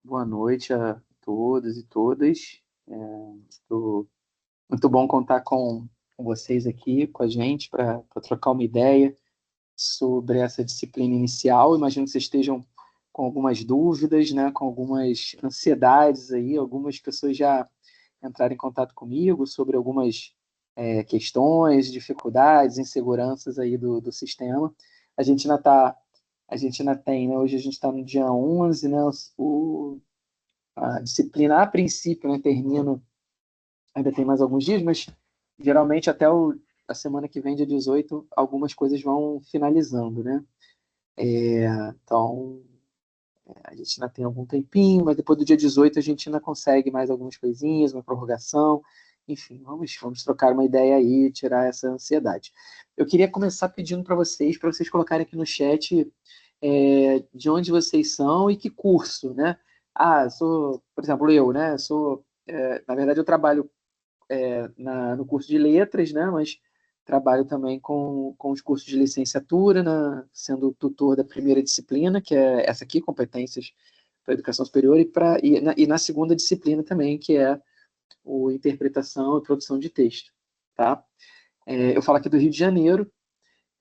Boa noite a todos e todas. Muito, muito bom contar com vocês aqui, com a gente, para trocar uma ideia sobre essa disciplina inicial. Imagino que vocês estejam com algumas dúvidas, né, com algumas ansiedades aí. Algumas pessoas já entraram em contato comigo sobre algumas questões, dificuldades, inseguranças aí do sistema. A gente ainda tá, a gente ainda tem, né? Hoje a gente está no dia 11, né? A disciplina, a princípio, né, termina, ainda tem mais alguns dias, mas geralmente até a semana que vem, dia 18, algumas coisas vão finalizando, né? Então, a gente ainda tem algum tempinho, mas depois do dia 18 a gente ainda consegue mais algumas coisinhas, uma prorrogação. Enfim, vamos trocar uma ideia aí, tirar essa ansiedade. Eu queria começar pedindo para vocês colocarem aqui no chat de onde vocês são e que curso, né? Ah, sou, por exemplo, eu, né? Na verdade, eu trabalho no curso de letras, né? Mas trabalho também com os cursos de licenciatura, né? Sendo tutor da primeira disciplina, que é essa aqui, competências para educação superior, e na segunda disciplina também, que é o interpretação e produção de texto, tá? Eu falo aqui do Rio de Janeiro,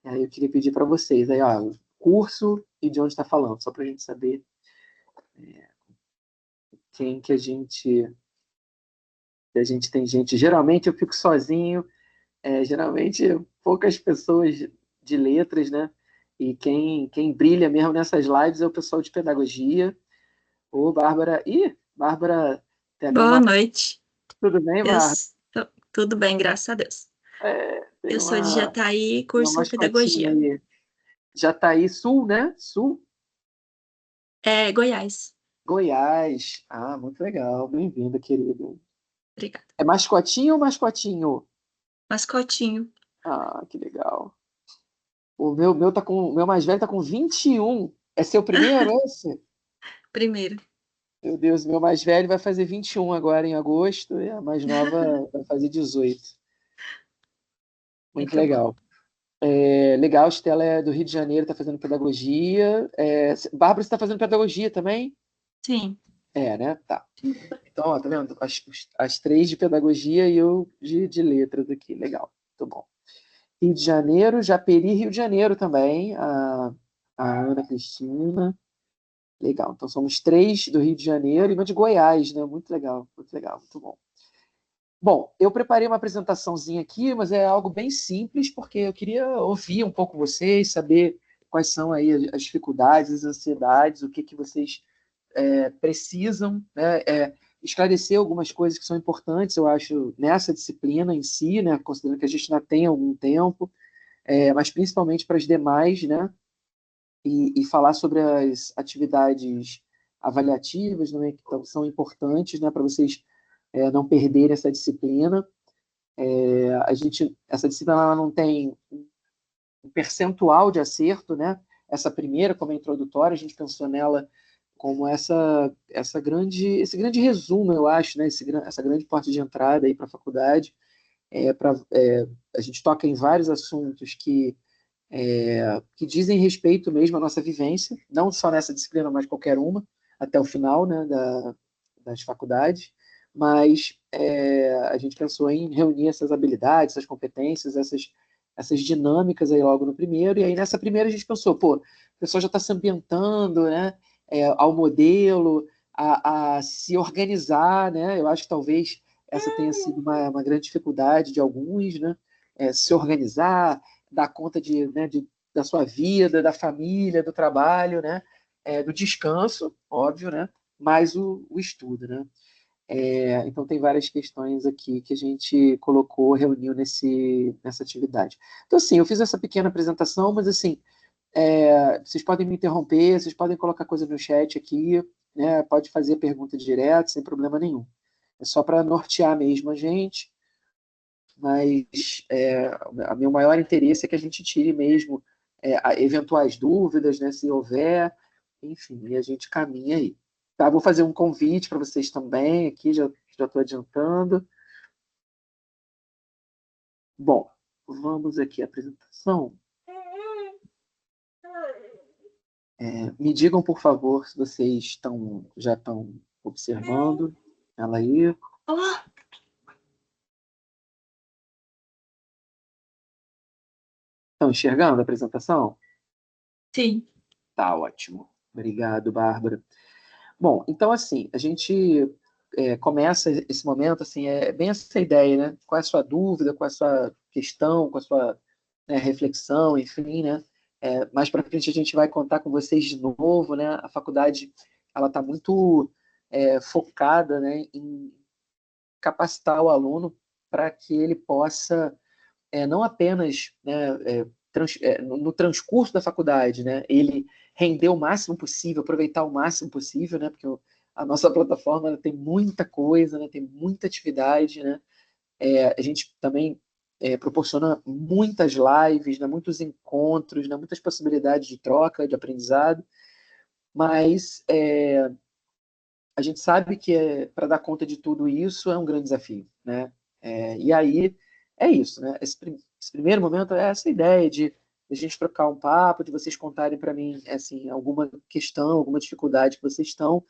e aí eu queria pedir para vocês, aí, ó, curso e de onde está falando, só para a gente saber quem que a gente tem gente. Geralmente eu fico sozinho, geralmente poucas pessoas de letras, né? E quem brilha mesmo nessas lives é o pessoal de pedagogia. Ô, Bárbara. Ih, Bárbara, tem até Boa uma. noite. Tudo bem, Eu Bárbara? estou tudo bem, graças a Deus. Tem Eu sou de Jataí, uma curso mascotinha pedagogia. aí. Jataí Sul, né? Sul, É, Goiás. Goiás. Ah, muito legal. Bem-vinda, querido. Obrigada. É mascotinho ou mascotinho? Mascotinho. Ah, que legal. O meu mais velho tá com 21. É seu primeiro, esse? Primeiro. Meu Deus, meu mais velho vai fazer 21 agora em agosto e a mais nova vai fazer 18. Muito Muito bom. legal. Legal, Estela é do Rio de Janeiro, está fazendo pedagogia. Bárbara, você está fazendo pedagogia também? Sim. Né? Tá. Então, ó, tá vendo? As três de pedagogia e eu de letras aqui. Legal, muito bom. Rio de Janeiro, Japeri, Rio de Janeiro também. A Ana Cristina. Legal. Então somos três do Rio de Janeiro e uma de Goiás, né? Muito legal, muito bom. Bom, eu preparei uma apresentaçãozinha aqui, mas é algo bem simples, porque eu queria ouvir um pouco vocês, saber quais são aí as dificuldades, as ansiedades, o que que vocês precisam, né? Esclarecer algumas coisas que são importantes, eu acho, nessa disciplina em si, né? Considerando que a gente ainda tem algum tempo, mas principalmente para as demais, né? E falar sobre as atividades avaliativas, né, que são importantes, né, para vocês não perderem essa disciplina. Essa disciplina ela não tem um percentual de acerto, né? Essa primeira, como é introdutória, a gente pensou nela como esse grande resumo, eu acho, né? Essa grande porta de entrada aí para a faculdade. A gente toca em vários assuntos que dizem respeito mesmo à nossa vivência, não só nessa disciplina, mas qualquer uma, até o final, né, das faculdades. Mas a gente pensou em reunir essas habilidades, essas competências, essas dinâmicas aí logo no primeiro. E aí nessa primeira a gente pensou, pô, o pessoal já está se ambientando, né, ao modelo, a se organizar, né? Eu acho que talvez essa tenha sido uma grande dificuldade de alguns, né? Se organizar, dar conta da sua vida, da família, do trabalho, né? Do descanso, óbvio, né? Mais o estudo, né? Então tem várias questões aqui que a gente colocou, reuniu nessa atividade. Então, assim, eu fiz essa pequena apresentação, mas assim, vocês podem me interromper, vocês podem colocar coisa no chat aqui, né? Pode fazer pergunta direto, sem problema nenhum. É só para nortear mesmo a gente, mas o meu maior interesse é que a gente tire mesmo eventuais dúvidas, né, se houver, enfim, e a gente caminha aí. Tá, vou fazer um convite para vocês também aqui, já estou adiantando. Bom, vamos aqui à apresentação. Me digam, por favor, se vocês já estão observando ela aí. Olá! Estão enxergando a apresentação? Sim, Tá ótimo. Obrigado, Bárbara. Bom, então, assim, a gente começa esse momento, assim, é bem essa ideia, né? Qual é a sua dúvida, qual é a sua questão, qual é a sua, né, reflexão, enfim, né? Mais para frente a gente vai contar com vocês de novo, né? A faculdade, ela está muito focada, né, em capacitar o aluno para que ele possa, não apenas, né, no transcurso da faculdade, né, ele render o máximo possível, aproveitar o máximo possível, né, porque a nossa plataforma ela tem muita coisa, né, tem muita atividade, né, a gente também proporciona muitas lives, né, muitos encontros, né, muitas possibilidades de troca, de aprendizado, mas a gente sabe que para dar conta de tudo isso é um grande desafio, né? E aí é isso, né? Esse primeiro momento é essa ideia de a gente trocar um papo, de vocês contarem para mim assim alguma questão, alguma dificuldade que vocês estão,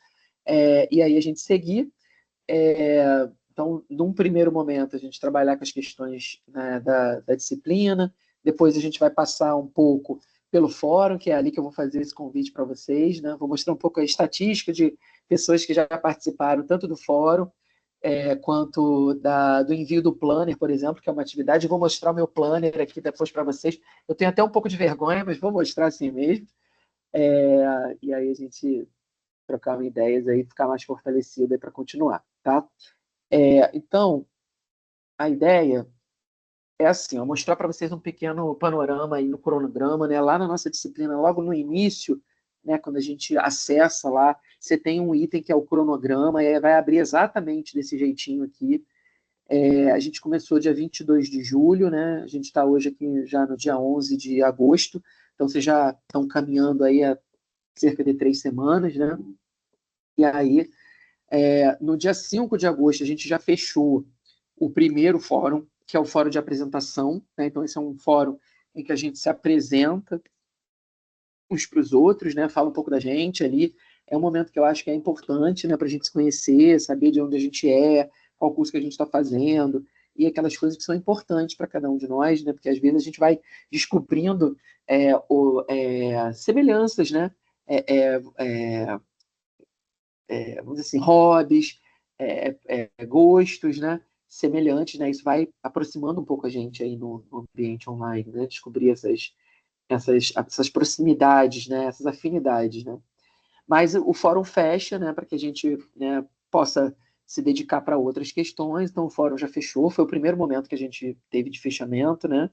e aí a gente seguir. Então, num primeiro momento, a gente trabalhar com as questões, né, da disciplina, depois a gente vai passar um pouco pelo fórum, que é ali que eu vou fazer esse convite para vocês, né? Vou mostrar um pouco a estatística de pessoas que já participaram tanto do fórum quanto do envio do planner, por exemplo, que é uma atividade. Eu vou mostrar o meu planner aqui depois para vocês. Eu tenho até um pouco de vergonha, mas vou mostrar assim mesmo. E aí a gente trocar ideias aí, ficar mais fortalecido para continuar, tá? Então, a ideia é assim, ó, mostrar para vocês um pequeno panorama aí no cronograma, né? Lá na nossa disciplina, logo no início, né, quando a gente acessa lá, você tem um item que é o cronograma, e aí vai abrir exatamente desse jeitinho aqui. A gente começou dia 22 de julho, né? A gente está hoje aqui já no dia 11 de agosto, então vocês já estão caminhando aí há cerca de 3 semanas, né? E aí, no dia 5 de agosto, a gente já fechou o primeiro fórum, que é o fórum de apresentação, né? Então, esse é um fórum em que a gente se apresenta uns para os outros, né? Fala um pouco da gente ali. É um momento que eu acho que é importante, né? Para a gente se conhecer, saber de onde a gente é, qual curso que a gente está fazendo, e aquelas coisas que são importantes para cada um de nós, né? Porque às vezes a gente vai descobrindo semelhanças, né? É, é, vamos dizer assim, hobbies, gostos, né, semelhantes, né, isso vai aproximando um pouco a gente aí no ambiente online, né, descobrir essas proximidades, né, essas afinidades, né. Mas o fórum fecha, né, para que a gente, né, possa se dedicar para outras questões, então o fórum já fechou, foi o primeiro momento que a gente teve de fechamento, né,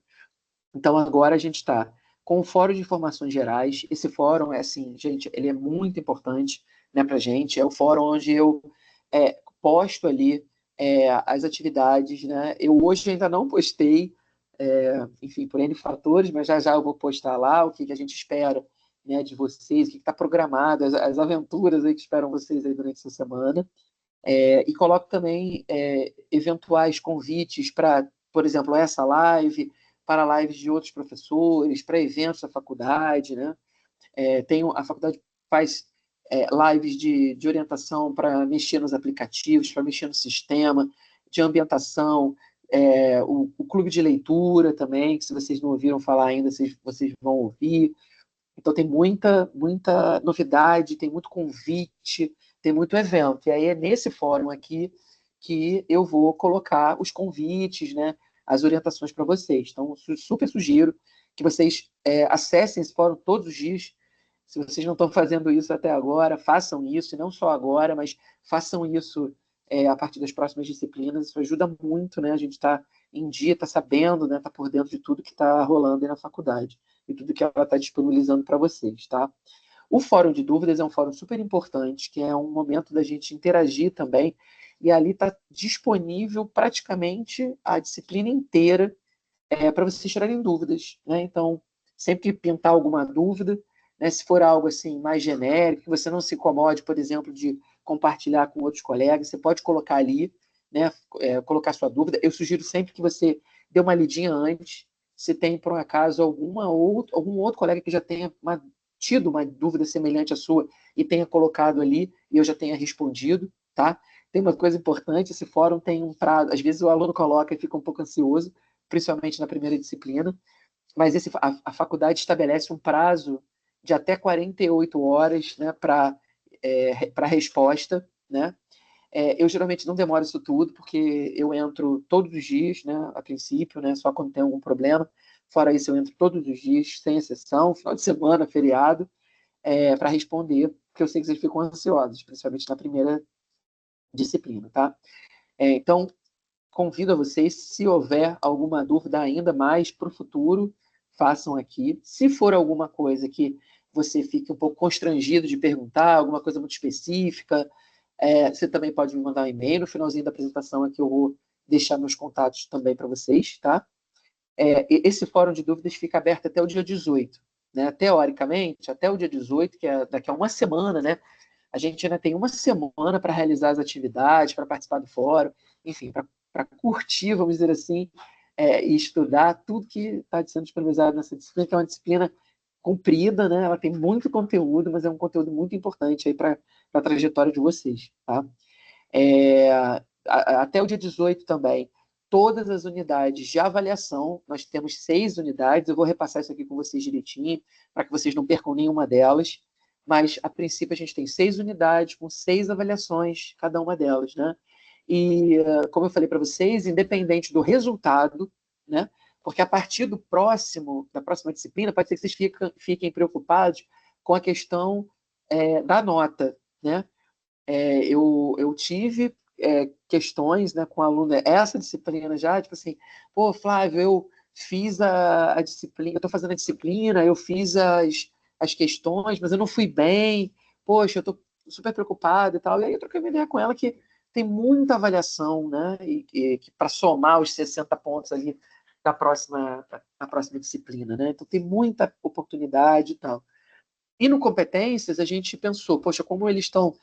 então agora a gente está com o Fórum de Informações Gerais. Esse fórum é assim, gente, ele é muito importante, né, para a gente. É o fórum onde eu posto ali as atividades, né? Eu hoje ainda não postei, enfim, por N fatores, mas já já eu vou postar lá o que a gente espera, né, de vocês, o que está programado, as aventuras aí que esperam vocês aí durante essa semana. E coloco também eventuais convites para, por exemplo, essa live, para lives de outros professores, para eventos da faculdade, né? A faculdade faz lives de orientação para mexer nos aplicativos, para mexer no sistema, de ambientação, o clube de leitura também, que se vocês não ouviram falar ainda, vocês vão ouvir. Então tem muita novidade, tem muito convite, tem muito evento. E aí é nesse fórum aqui que eu vou colocar os convites, né, as orientações para vocês. Então, super sugiro que vocês acessem esse fórum todos os dias. Se vocês não estão fazendo isso até agora, façam isso, e não só agora, mas façam isso a partir das próximas disciplinas. Isso ajuda muito, né? A gente está em dia, está sabendo, né? Está por dentro de tudo que está rolando aí na faculdade e tudo que ela está disponibilizando para vocês, tá? O fórum de dúvidas é um fórum super importante, que é um momento da gente interagir também, e ali está disponível praticamente a disciplina inteira para vocês tirarem dúvidas, né? Então, sempre que pintar alguma dúvida, né, se for algo assim mais genérico, que você não se incomode, por exemplo, de compartilhar com outros colegas, você pode colocar ali, né, colocar sua dúvida. Eu sugiro sempre que você dê uma lidinha antes, se tem, por um acaso, algum outro colega que já tenha tido uma dúvida semelhante à sua e tenha colocado ali e eu já tenha respondido, tá? Tem uma coisa importante, esse fórum tem um prazo, às vezes o aluno coloca e fica um pouco ansioso, principalmente na primeira disciplina, mas a faculdade estabelece um prazo de até 48 horas, né, para resposta, né? Eu geralmente não demoro isso tudo, porque eu entro todos os dias, né, a princípio, né, só quando tem algum problema. Fora isso, eu entro todos os dias, sem exceção, final de semana, feriado, para responder, porque eu sei que vocês ficam ansiosos, principalmente na primeira disciplina, tá? Então, convido a vocês, se houver alguma dúvida ainda mais para o futuro, façam aqui. Se for alguma coisa que você fique um pouco constrangido de perguntar, alguma coisa muito específica, você também pode me mandar um e-mail. No finalzinho da apresentação aqui eu vou deixar meus contatos também para vocês, tá? Esse fórum de dúvidas fica aberto até o dia 18, né? Teoricamente, até o dia 18, que é daqui a uma semana, né? A gente ainda tem uma semana para realizar as atividades, para participar do fórum, enfim, para curtir, vamos dizer assim, e estudar tudo que está sendo disponibilizado nessa disciplina, que é uma disciplina comprida, né? Ela tem muito conteúdo, mas é um conteúdo muito importante aí para a trajetória de vocês, tá? Até o dia 18 também, todas as unidades de avaliação, nós temos 6 unidades, eu vou repassar isso aqui com vocês direitinho, para que vocês não percam nenhuma delas, mas a princípio a gente tem 6 unidades, com 6 avaliações, cada uma delas, né? E, como eu falei para vocês, independente do resultado, né? Porque a partir da próxima disciplina, pode ser que vocês fiquem preocupados com a questão da nota, né? Eu tive questões, né, com aluno, essa disciplina já, tipo assim, pô, Flávio, eu fiz a disciplina, eu estou fazendo a disciplina, eu fiz as questões, mas eu não fui bem, poxa, eu estou super preocupado e tal. E aí eu troquei uma ideia com ela que tem muita avaliação, né, e que para somar os 60 pontos ali da próxima disciplina, né? Então tem muita oportunidade e tal. E no Competências, a gente pensou, poxa, como eles estão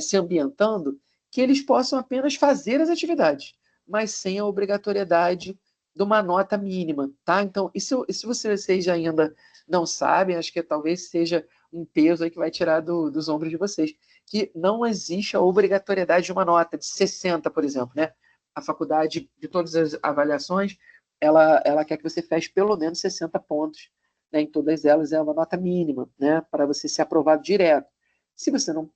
se ambientando, que eles possam apenas fazer as atividades, mas sem a obrigatoriedade de uma nota mínima, tá? Então, se vocês ainda não sabem, acho que talvez seja um peso aí que vai tirar dos ombros de vocês, que não existe a obrigatoriedade de uma nota de 60, por exemplo, né? A faculdade, de todas as avaliações, ela quer que você feche pelo menos 60 pontos, né, em todas elas é uma nota mínima, né, para você ser aprovado direto. Se você não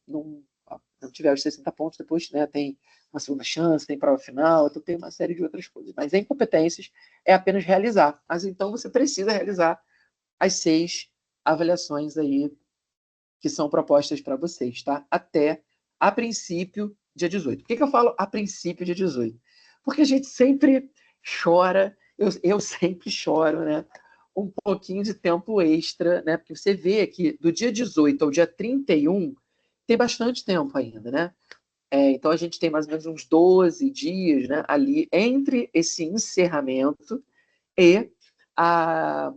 tiver os 60 pontos, depois, né, tem uma segunda chance, tem prova final, então tem uma série de outras coisas. Mas em competências é apenas realizar. Mas então você precisa realizar as 6 avaliações aí que são propostas para vocês, tá? Até, a princípio, dia 18. Por que eu falo a princípio, dia 18? Porque a gente sempre chora, eu sempre choro, né? Um pouquinho de tempo extra, né? Porque você vê que do dia 18 ao dia 31 tem bastante tempo ainda, né? Então a gente tem mais ou menos uns 12 dias, né, ali entre esse encerramento e, a,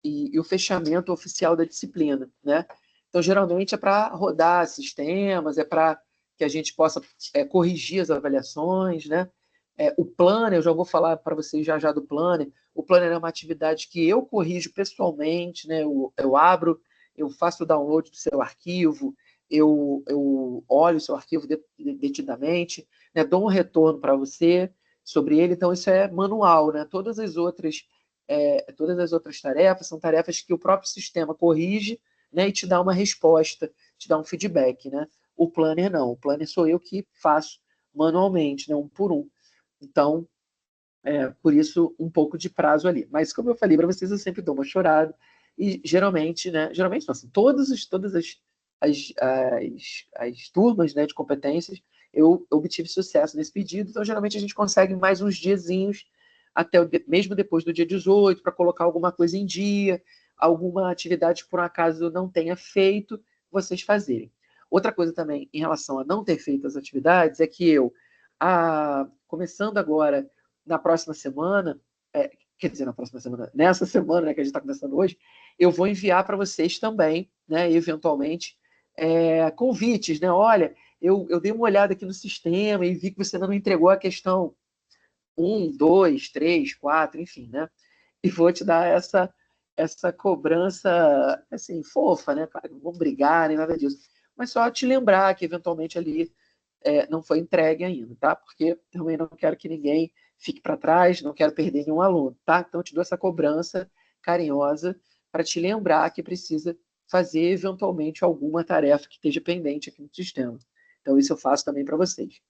e o fechamento oficial da disciplina, né? Então geralmente é para rodar sistemas, é para que a gente possa corrigir as avaliações, né? O Planner, eu já vou falar para vocês já do Planner. O Planner é uma atividade que eu corrijo pessoalmente, né? Eu abro, eu faço o download do seu arquivo, eu olho o seu arquivo detidamente, né? Dou um retorno para você sobre ele. Então, isso é manual, né? Todas as outras tarefas são tarefas que o próprio sistema corrige, né? E te dá uma resposta, te dá um feedback, né? O Planner não. O Planner sou eu que faço manualmente, né? Um por um. Então, por isso, um pouco de prazo ali. Mas, como eu falei para vocês, eu sempre dou uma chorada. E, geralmente, né? Geralmente, não, assim, todas as turmas, né, de competências, eu obtive sucesso nesse pedido. Então, geralmente, a gente consegue mais uns diazinhos, mesmo depois do dia 18, para colocar alguma coisa em dia, alguma atividade que, por um acaso, eu não tenha feito, vocês fazerem. Outra coisa também, em relação a não ter feito as atividades, é que começando agora na próxima semana, quer dizer, na próxima semana, nessa semana, né, que a gente está começando hoje, eu vou enviar para vocês também, né, eventualmente, convites, né? Olha, eu dei uma olhada aqui no sistema e vi que você ainda não entregou a questão 1, 2, 3, 4, enfim, né? E vou te dar essa cobrança, assim, fofa, né? Claro, não vamos brigar nem nada disso. Mas só te lembrar que, eventualmente, ali não foi entregue ainda, tá? Porque também não quero que ninguém fique para trás, não quero perder nenhum aluno, tá? Então, eu te dou essa cobrança carinhosa para te lembrar que precisa fazer, eventualmente, alguma tarefa que esteja pendente aqui no sistema. Então, isso eu faço também para vocês.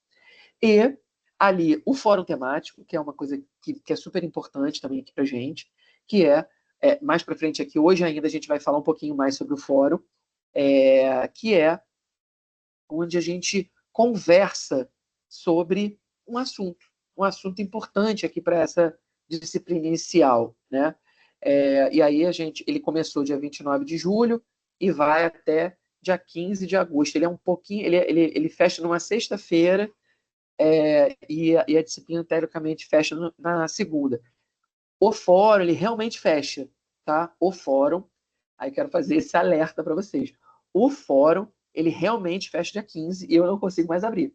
E ali o fórum temático, que é uma coisa que é super importante também aqui para gente, que mais para frente aqui, hoje ainda a gente vai falar um pouquinho mais sobre o fórum, que é onde a gente conversa sobre um assunto importante aqui para essa disciplina inicial, né? E aí ele começou dia 29 de julho e vai até dia 15 de agosto. Ele é um pouquinho, ele fecha numa sexta-feira, e a disciplina, teoricamente, fecha na segunda. O fórum, ele realmente fecha, tá? O fórum, aí quero fazer esse alerta para vocês. O fórum, ele realmente fecha dia 15 e eu não consigo mais abrir,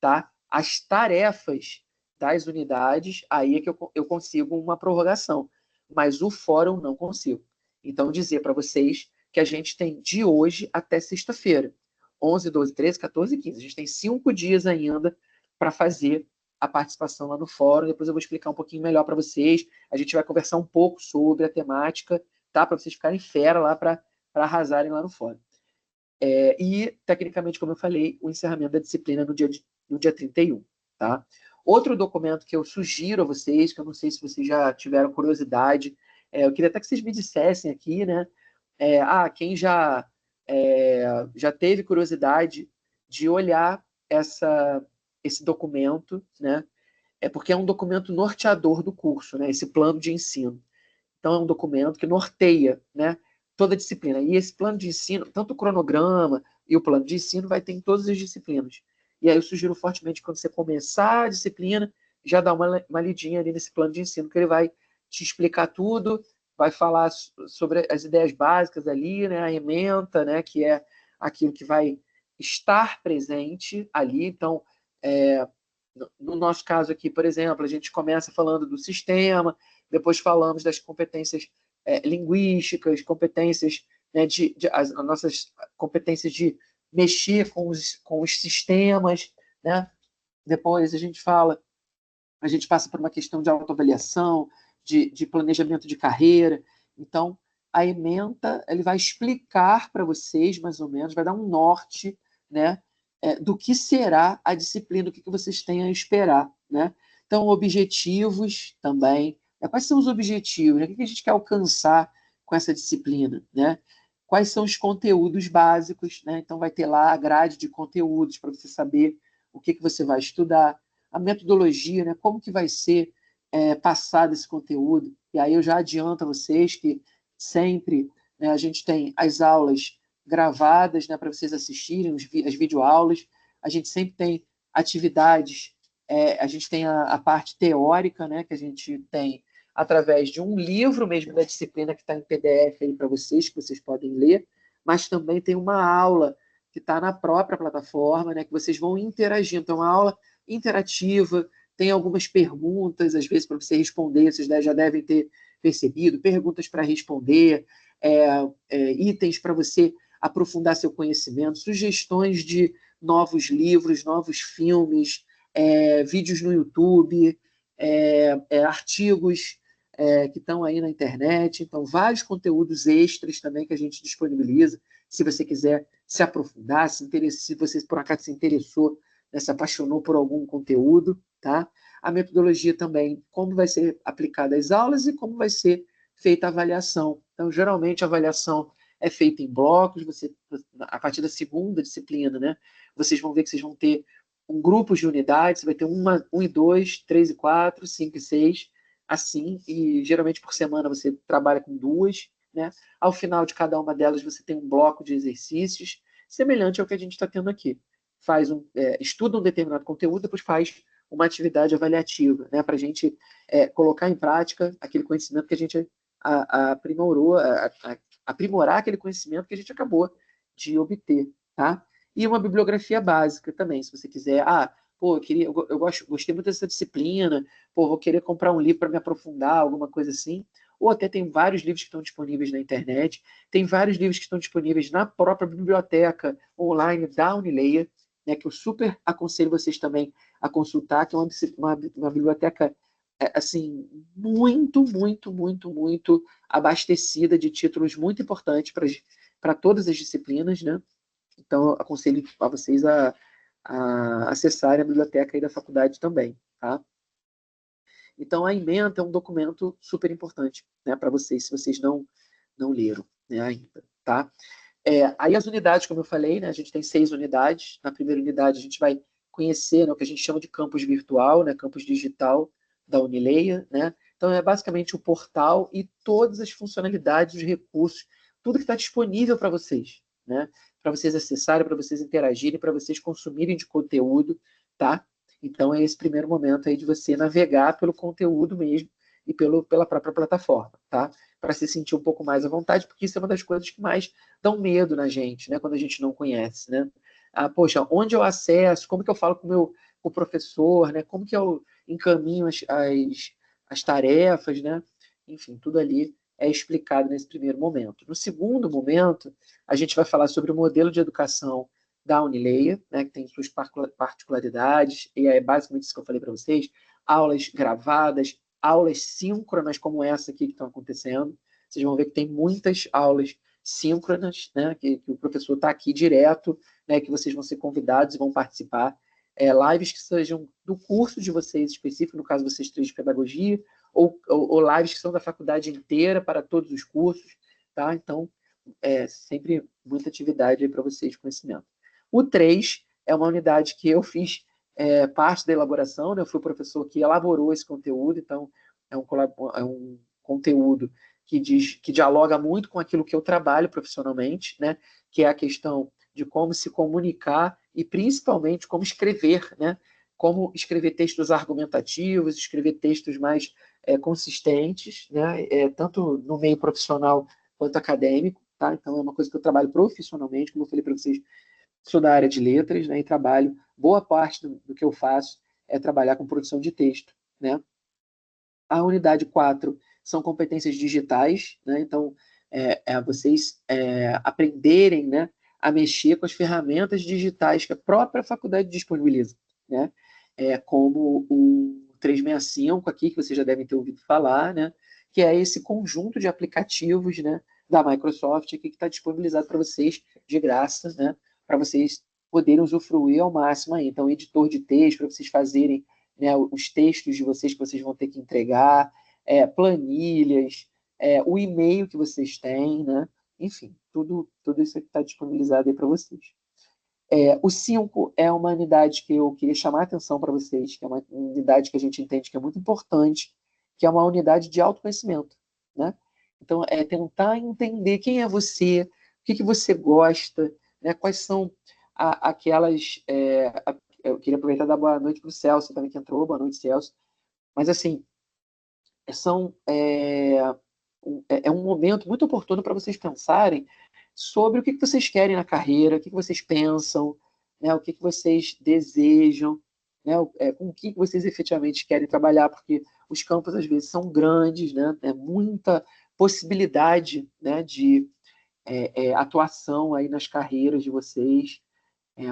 tá? As tarefas das unidades, aí é que eu consigo uma prorrogação, mas o fórum não consigo. Então, dizer para vocês que a gente tem de hoje até sexta-feira, 11, 12, 13, 14 e 15. A gente tem 5 dias ainda para fazer a participação lá no fórum. Depois eu vou explicar um pouquinho melhor para vocês. A gente vai conversar um pouco sobre a temática, tá? Para vocês ficarem fera lá para arrasarem lá no fórum. E, tecnicamente, como eu falei, o encerramento da disciplina no dia 31. Tá? Outro documento que eu sugiro a vocês, que eu não sei se vocês já tiveram curiosidade, eu queria até que vocês me dissessem aqui, né? Quem já teve curiosidade de olhar esse documento, né? Porque é um documento norteador do curso, né? Esse plano de ensino. Então, é um documento que norteia, né, toda a disciplina. E esse plano de ensino, tanto o cronograma e o plano de ensino, vai ter em todas as disciplinas. E aí eu sugiro fortemente, quando você começar a disciplina, já dá uma lidinha ali nesse plano de ensino, que ele vai te explicar tudo, vai falar sobre as ideias básicas ali, né, a ementa, né, que é aquilo que vai estar presente ali. Então, no nosso caso aqui, por exemplo, a gente começa falando do sistema, depois falamos das competências linguísticas, competências, né, as nossas competências de mexer com os sistemas, né? Depois a gente passa por uma questão de autoavaliação, de planejamento de carreira. Então, a ementa ele vai explicar para vocês, mais ou menos, vai dar um norte, né, do que será a disciplina, do que vocês têm a esperar. Né? Então, objetivos também. Quais são os objetivos? Né? O que a gente quer alcançar com essa disciplina? Né? Quais são os conteúdos básicos? Né? Então, vai ter lá a grade de conteúdos para você saber o que você vai estudar, a metodologia, né? Como que vai ser passado esse conteúdo. E aí eu já adianto a vocês que sempre, né, a gente tem as aulas gravadas, né, para vocês assistirem, as videoaulas. A gente sempre tem atividades, a gente tem a parte teórica, né, que a gente tem através de um livro mesmo da disciplina que está em PDF aí para vocês, que vocês podem ler, mas também tem uma aula que está na própria plataforma, né, que vocês vão interagir. Então, uma aula interativa, tem algumas perguntas, às vezes, para você responder, vocês já devem ter percebido, perguntas para responder, itens para você aprofundar seu conhecimento, sugestões de novos livros, novos filmes, vídeos no YouTube, artigos que estão aí na internet. Então, vários conteúdos extras também que a gente disponibiliza, se você quiser se aprofundar, se você por acaso se interessou, né, se apaixonou por algum conteúdo, tá? A metodologia também, como vai ser aplicada as aulas e como vai ser feita a avaliação. Então, geralmente, a avaliação é feita em blocos, a partir da segunda disciplina, né? Vocês vão ver que vocês vão ter um grupo de unidades, você vai ter 1 e 2, 3 e 4, 5 e 6, assim, e geralmente por semana você trabalha com 2, né? Ao final de cada uma delas você tem um bloco de exercícios, semelhante ao que a gente está tendo aqui. Estuda um determinado conteúdo, depois faz uma atividade avaliativa, né? Para a gente colocar em prática aquele conhecimento que a gente aprimorou, aprimorar aquele conhecimento que a gente acabou de obter, tá? E uma bibliografia básica também, se você quiser. Pô, gostei muito dessa disciplina, pô, vou querer comprar um livro para me aprofundar, alguma coisa assim. ou até tem vários livros que estão disponíveis na internet, tem vários livros que estão disponíveis na própria biblioteca online da Unileia, né, que eu super aconselho vocês também a consultar, que é uma biblioteca assim, muito abastecida de títulos muito importantes para todas as disciplinas, né? Então, eu aconselho a vocês a acessarem a biblioteca aí da faculdade também, tá? Então, a ementa é um documento super importante, né, para vocês, se vocês não leram, né, ainda, tá? Aí as unidades, como eu falei, né, a gente tem 6 unidades. Na primeira unidade, a gente vai conhecer, né, o que a gente chama de campus virtual, né, campus digital da Unileia, né? Então, é basicamente o portal e todas as funcionalidades, os recursos, tudo que está disponível para vocês, né? Para vocês acessarem, para vocês interagirem, para vocês consumirem de conteúdo, tá? Então, é esse primeiro momento aí de você navegar pelo conteúdo mesmo e pela própria plataforma, tá? Para se sentir um pouco mais à vontade, porque isso é uma das coisas que mais dão medo na gente, né? Quando a gente não conhece, né? Poxa, onde eu acesso? Como que eu falo com o professor, né? Como que eu encaminho as tarefas, né? Enfim, tudo ali é explicado nesse primeiro momento. No segundo momento, a gente vai falar sobre o modelo de educação da Unileia, né, que tem suas particularidades, e é basicamente isso que eu falei para vocês, aulas gravadas, aulas síncronas como essa aqui que estão acontecendo. Vocês vão ver que tem muitas aulas síncronas, né, que o professor está aqui direto, né, que vocês vão ser convidados e vão participar. Lives que sejam do curso de vocês específico, no caso vocês três de pedagogia, ou lives que são da faculdade inteira para todos os cursos, tá? Então, sempre muita atividade aí para vocês de conhecimento. O 3 é uma unidade que eu fiz parte da elaboração, né? Eu fui o professor que elaborou esse conteúdo, então é um conteúdo que dialoga muito com aquilo que eu trabalho profissionalmente, né? Que é a questão de como se comunicar e principalmente como escrever, né? Como escrever textos argumentativos, escrever textos mais consistentes, né? Tanto no meio profissional quanto acadêmico, tá? Então é uma coisa que eu trabalho profissionalmente, como eu falei para vocês, sou da área de letras, né? E trabalho, boa parte do que eu faço é trabalhar com produção de texto, né? A unidade 4 são competências digitais, né? Então, vocês aprenderem, né, a mexer com as ferramentas digitais que a própria faculdade disponibiliza, né? Como o 365 aqui, que vocês já devem ter ouvido falar, né? Que é esse conjunto de aplicativos, né, da Microsoft aqui que está disponibilizado para vocês de graça, né? Para vocês poderem usufruir ao máximo aí. Então, editor de texto, para vocês fazerem, né, os textos de vocês que vocês vão ter que entregar, planilhas, o e-mail que vocês têm, né? Enfim, tudo isso aqui está disponibilizado aí para vocês. O 5 é uma unidade que eu queria chamar a atenção para vocês, que é uma unidade que a gente entende que é muito importante, que é uma unidade de autoconhecimento, né? Então, é tentar entender quem é você, o que você gosta, né? Quais são aquelas... eu queria aproveitar e dar boa noite para o Celso também, que entrou. Boa noite, Celso. Mas, assim, são, é um momento muito oportuno para vocês pensarem sobre o que vocês querem na carreira, o que vocês pensam, né, o que vocês desejam, né, com o que vocês efetivamente querem trabalhar, porque os campos às vezes são grandes, né, é muita possibilidade, né, de atuação aí nas carreiras de vocês.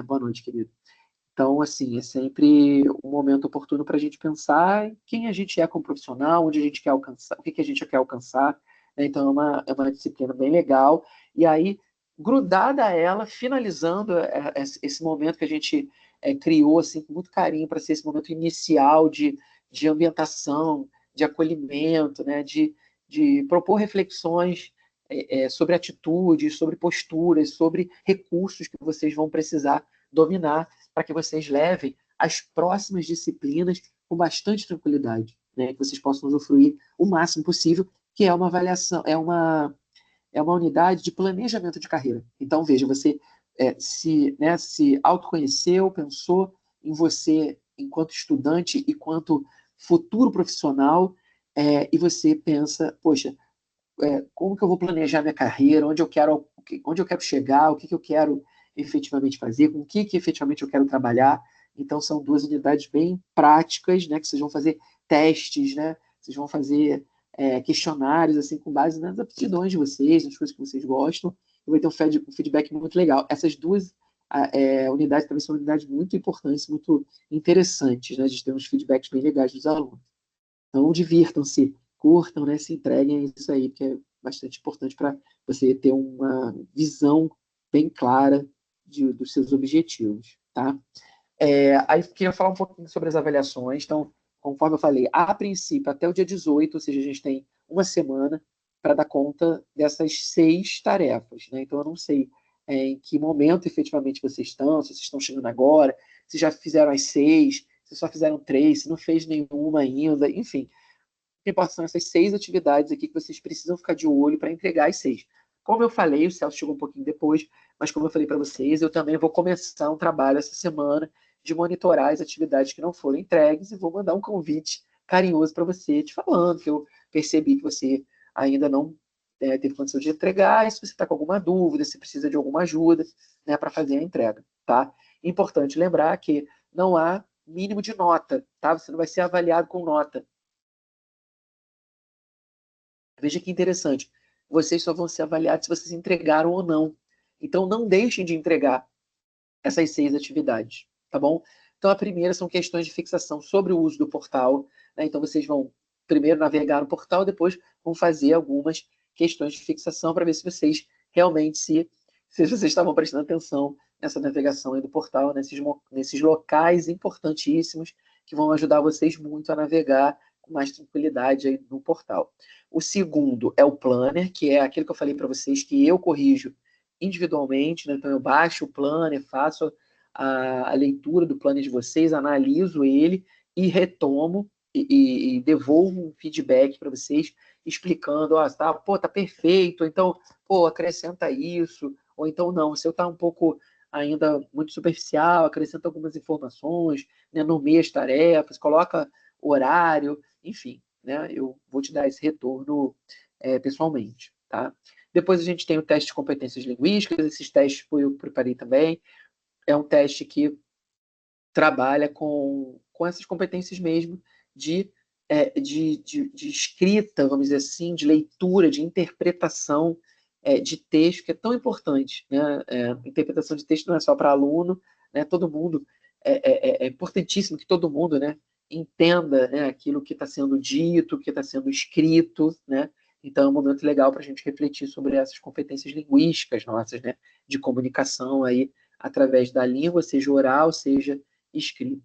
Boa noite, querido. Então, assim, é sempre um momento oportuno para a gente pensar em quem a gente é como profissional, onde a gente quer alcançar, o que a gente quer alcançar, né? Então, é uma disciplina bem legal. E aí, grudada a ela, finalizando esse momento que a gente criou assim, com muito carinho para ser esse momento inicial de ambientação, de acolhimento, né? De propor reflexões sobre atitudes, sobre posturas, sobre recursos que vocês vão precisar dominar para que vocês levem as próximas disciplinas com bastante tranquilidade, né? Que vocês possam usufruir o máximo possível, que é uma avaliação, é uma unidade de planejamento de carreira. Então, veja, você se autoconheceu, pensou em você enquanto estudante e quanto futuro profissional, e você pensa, poxa, como que eu vou planejar minha carreira, onde eu quero chegar, o que eu quero efetivamente fazer, com o que efetivamente eu quero trabalhar. Então, são 2 unidades bem práticas, né, que vocês vão fazer testes, né, vocês vão fazer questionários assim com base nas aptidões de vocês, nas coisas que vocês gostam, e vai ter um feedback muito legal. Essas duas unidades também são unidades muito importantes, muito interessantes, né? A gente tem uns feedbacks bem legais dos alunos. Então, divirtam-se, curtam, né? Se entreguem a isso aí, que é bastante importante para você ter uma visão bem clara dos seus objetivos, tá? Aí queria falar um pouquinho sobre as avaliações. Então, conforme eu falei, a princípio, até o dia 18, ou seja, a gente tem uma semana para dar conta dessas 6 tarefas, né? Então, eu não sei em que momento efetivamente vocês estão, se vocês estão chegando agora, se já fizeram as 6, se só fizeram 3, se não fez nenhuma ainda, enfim. O que importa são essas 6 atividades aqui que vocês precisam ficar de olho para entregar as 6. Como eu falei, o Celso chegou um pouquinho depois, mas como eu falei para vocês, eu também vou começar um trabalho essa semana de monitorar as atividades que não foram entregues e vou mandar um convite carinhoso para você, te falando que eu percebi que você ainda não teve condição de entregar, e se você está com alguma dúvida, se precisa de alguma ajuda, né, para fazer a entrega, tá? Importante lembrar que não há mínimo de nota, tá? Você não vai ser avaliado com nota. Veja que interessante. Vocês só vão ser avaliados se vocês entregaram ou não. Então, não deixem de entregar essas 6 atividades, tá bom? Então, a primeira são questões de fixação sobre o uso do portal, né? Então, vocês vão primeiro navegar no portal, depois vão fazer algumas questões de fixação para ver se vocês realmente se vocês estavam prestando atenção nessa navegação aí do portal, nesses locais importantíssimos que vão ajudar vocês muito a navegar com mais tranquilidade aí no portal. O segundo é o planner, que é aquilo que eu falei para vocês que eu corrijo individualmente, né? Então eu baixo o planner, faço a leitura do planner de vocês, analiso ele e retomo e devolvo um feedback para vocês explicando, tá perfeito, então, acrescenta isso, ou então não, se eu tá um pouco ainda muito superficial, acrescenta algumas informações, né, nomeia as tarefas, coloca horário, enfim, né, eu vou te dar esse retorno pessoalmente, tá? Depois a gente tem o teste de competências linguísticas, esses testes eu preparei também, é um teste que trabalha com essas competências mesmo de escrita, vamos dizer assim, de leitura, de interpretação de texto, que é tão importante, né? Interpretação de texto não é só para aluno, né? Todo mundo, é importantíssimo que todo mundo, né, entenda, né, aquilo que está sendo dito, que está sendo escrito, né? Então é um momento legal para a gente refletir sobre essas competências linguísticas nossas, né, de comunicação aí através da língua, seja oral, seja escrita.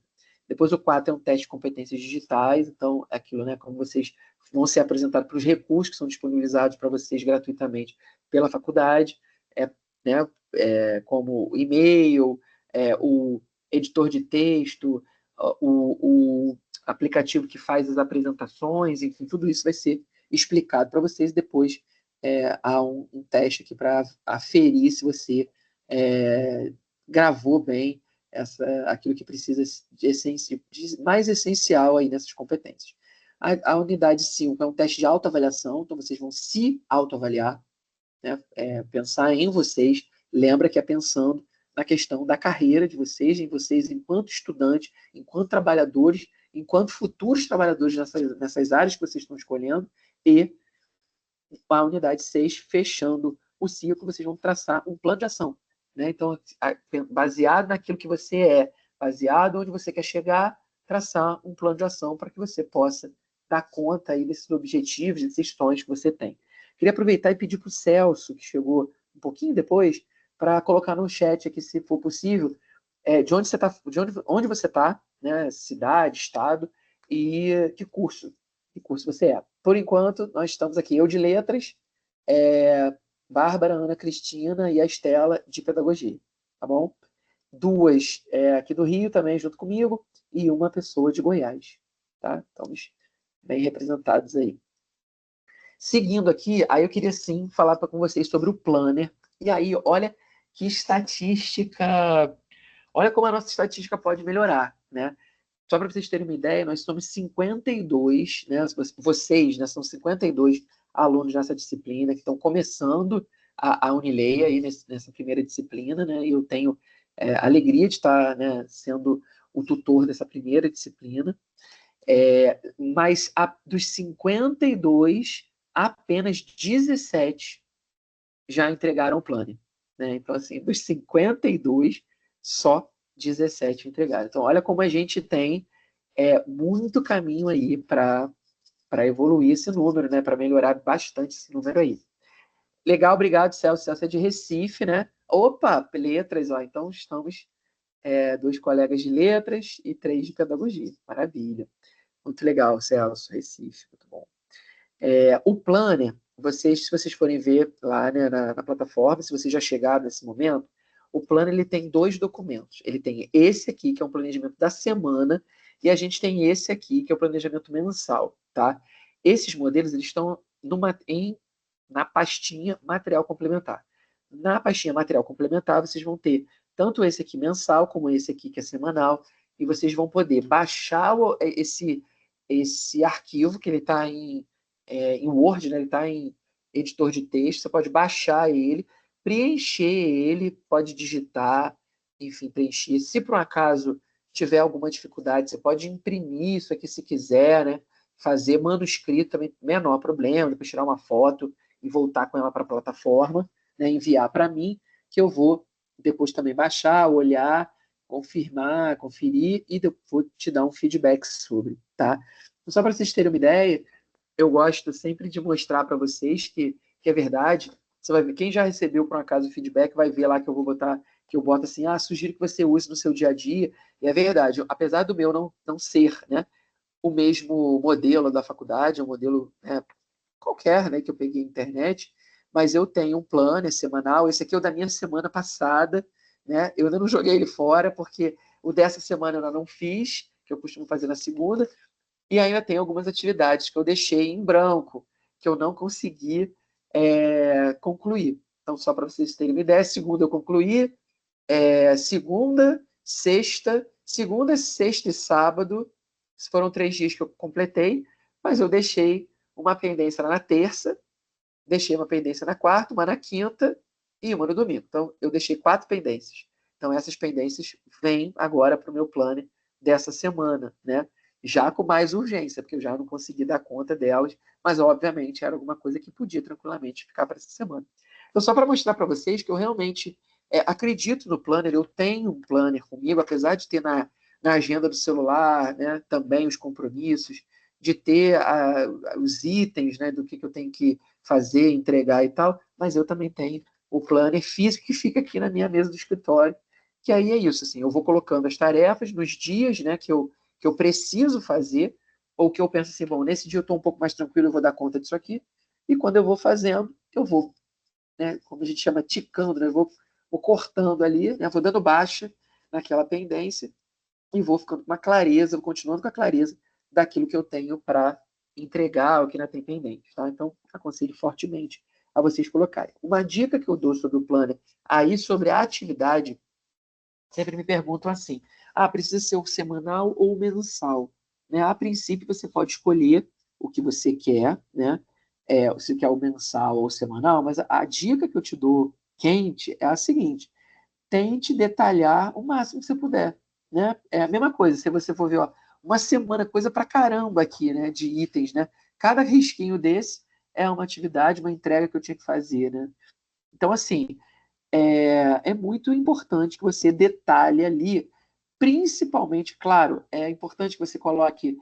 Depois o 4 é um teste de competências digitais, então é aquilo, né, como vocês vão ser apresentados para os recursos que são disponibilizados para vocês gratuitamente pela faculdade, né, como o e-mail, o editor de texto, o aplicativo que faz as apresentações, enfim, tudo isso vai ser explicado para vocês. Depois há um teste aqui para aferir se você gravou bem aquilo que precisa de mais essencial aí nessas competências. A unidade 5 é um teste de autoavaliação, então vocês vão se autoavaliar, né? Pensar em vocês, lembra que é pensando na questão da carreira de vocês, em vocês enquanto estudantes, enquanto trabalhadores, enquanto futuros trabalhadores nessas áreas que vocês estão escolhendo, e a unidade 6, fechando o ciclo, vocês vão traçar um plano de ação, né? Então, baseado naquilo que você baseado onde você quer chegar, traçar um plano de ação para que você possa dar conta aí desses objetivos, desses sonhos que você tem. Queria aproveitar e pedir para o Celso, que chegou um pouquinho depois, para colocar no chat aqui, se for possível, de onde você está, onde você está, né? Cidade, estado e que curso você é. Por enquanto, nós estamos aqui, eu de letras, Bárbara, Ana Cristina e a Estela de pedagogia, tá bom? 2 aqui do Rio também, junto comigo, e uma pessoa de Goiás, tá? Estamos bem representados aí. Seguindo aqui, aí eu queria sim falar com vocês sobre o planner. E aí, olha que estatística, olha como a nossa estatística pode melhorar, né? Só para vocês terem uma ideia, nós somos 52, né? Vocês, né, são 52 alunos nessa disciplina que estão começando a Unileia aí nessa primeira disciplina, né? E eu tenho a alegria de estar, né, sendo o tutor dessa primeira disciplina. Mas dos 52, apenas 17 já entregaram o Planner, né? Então, assim, dos 52, só 17 entregaram. Então, olha como a gente tem muito caminho aí para evoluir esse número, né? Para melhorar bastante esse número aí. Legal, obrigado, Celso. Celso é de Recife, né? Opa, letras, ó. Então, estamos 2 colegas de letras e 3 de pedagogia. Maravilha. Muito legal, Celso, Recife, muito bom. O Planner, se vocês forem ver lá, né, na plataforma, se vocês já chegaram nesse momento, o Planner ele tem 2 documentos. Ele tem esse aqui, que é um planejamento da semana, e a gente tem esse aqui, que é o planejamento mensal, tá? Esses modelos, eles estão na pastinha material complementar. Na pastinha material complementar, vocês vão ter tanto esse aqui mensal, como esse aqui que é semanal, e vocês vão poder baixar esse arquivo, que ele está em Word, né? Ele está em editor de texto, você pode baixar ele, preencher ele, pode digitar, enfim, preencher. Se por um acaso tiver alguma dificuldade, você pode imprimir isso aqui se quiser, né? Fazer manuscrito também, menor problema, depois tirar uma foto e voltar com ela para a plataforma, né? Enviar para mim, que eu vou depois também baixar, olhar, confirmar, conferir e vou te dar um feedback sobre, tá? Então, só para vocês terem uma ideia, eu gosto sempre de mostrar para vocês que é verdade. Você vai ver, quem já recebeu por um acaso o feedback vai ver lá que eu vou botar, que eu boto assim, sugiro que você use no seu dia a dia. E é verdade, apesar do meu não ser, né, o mesmo modelo da faculdade, é um modelo qualquer, né, que eu peguei na internet, mas eu tenho um plano semanal. Esse aqui é o da minha semana passada, né? Eu ainda não joguei ele fora porque o dessa semana eu ainda não fiz, que eu costumo fazer na segunda. E ainda tem algumas atividades que eu deixei em branco, que eu não consegui concluir. Então, só para vocês terem uma ideia, segunda eu concluí, segunda, sexta e sábado, foram 3 dias que eu completei, mas eu deixei uma pendência lá na terça, deixei uma pendência na quarta, uma na quinta e uma no domingo. Então, eu deixei 4 pendências. Então, essas pendências vêm agora para o meu plano dessa semana, né? Já com mais urgência, porque eu já não consegui dar conta delas, mas, obviamente, era alguma coisa que podia tranquilamente ficar para essa semana. Então, só para mostrar para vocês que eu realmente acredito no planner, eu tenho um planner comigo, apesar de ter na agenda do celular, né, também os compromissos, de ter os itens, né, do que eu tenho que fazer, entregar e tal, mas eu também tenho o planner físico que fica aqui na minha mesa do escritório, que aí é isso, assim, eu vou colocando as tarefas nos dias, né, que eu preciso fazer, ou que eu penso assim, bom, nesse dia eu estou um pouco mais tranquilo, eu vou dar conta disso aqui, e quando eu vou fazendo, eu vou, né, como a gente chama, ticando, né, eu vou cortando ali, né, vou dando baixa naquela pendência, e vou ficando com uma clareza, vou continuando com a clareza daquilo que eu tenho para entregar, o que ainda tem pendente. Tá? Então, aconselho fortemente a vocês colocarem. Uma dica que eu dou sobre o planner, aí sobre a atividade, sempre me perguntam assim, precisa ser o semanal ou o mensal? Né? A princípio, você pode escolher o que você quer, né? Se quer o mensal ou o semanal, mas a dica que eu te dou quente é a seguinte, tente detalhar o máximo que você puder, né? É a mesma coisa, se você for ver, ó, uma semana, coisa pra caramba aqui, né, de itens, né? Cada risquinho desse é uma atividade, uma entrega que eu tinha que fazer, né? Então, assim, é muito importante que você detalhe ali, principalmente, claro, é importante que você coloque,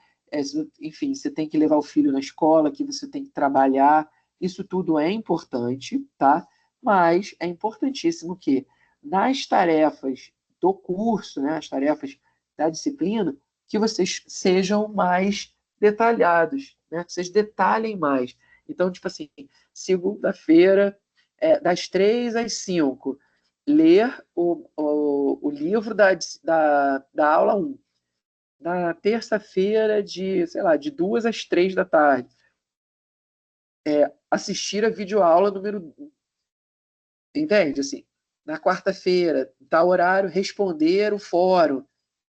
enfim, você tem que levar o filho na escola, que você tem que trabalhar, isso tudo é importante, tá? Mas é importantíssimo que nas tarefas do curso, né, as tarefas da disciplina, que vocês sejam mais detalhados, né? Que vocês detalhem mais. Então, tipo assim, segunda-feira das 3 às 5, ler o livro da aula 1. Na terça-feira, sei lá, de 2 às 3 da tarde, assistir a videoaula número 1. Entende? Assim, na quarta-feira, tal horário, responder o fórum,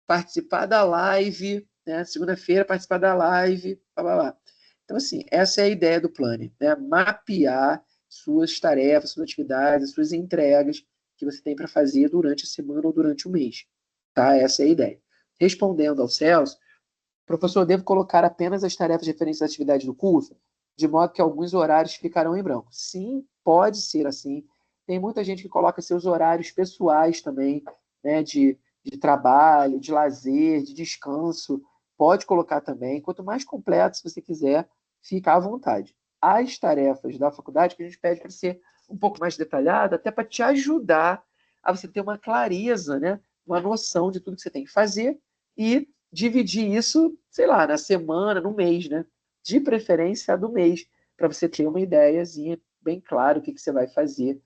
participar da live, né? Segunda-feira, participar da live, blá, blá, blá. Então, assim, essa é a ideia do Planner, né? Mapear suas tarefas, suas atividades, suas entregas que você tem para fazer durante a semana ou durante o mês. Tá? Essa é a ideia. Respondendo ao Celso, Professor, devo colocar apenas as tarefas referentes às atividades do curso, de modo que alguns horários ficarão em branco. Sim, pode ser assim. Tem muita gente que coloca seus horários pessoais também, né, de trabalho, de lazer, de descanso. Pode colocar também. Quanto mais completo, se você quiser, fica à vontade. As tarefas da faculdade que a gente pede para ser um pouco mais detalhada, até para te ajudar a você ter uma clareza, né, uma noção de tudo que você tem que fazer e dividir isso, sei lá, na semana, no mês, né? De preferência do mês, para você ter uma ideiazinha bem clara o que você vai fazer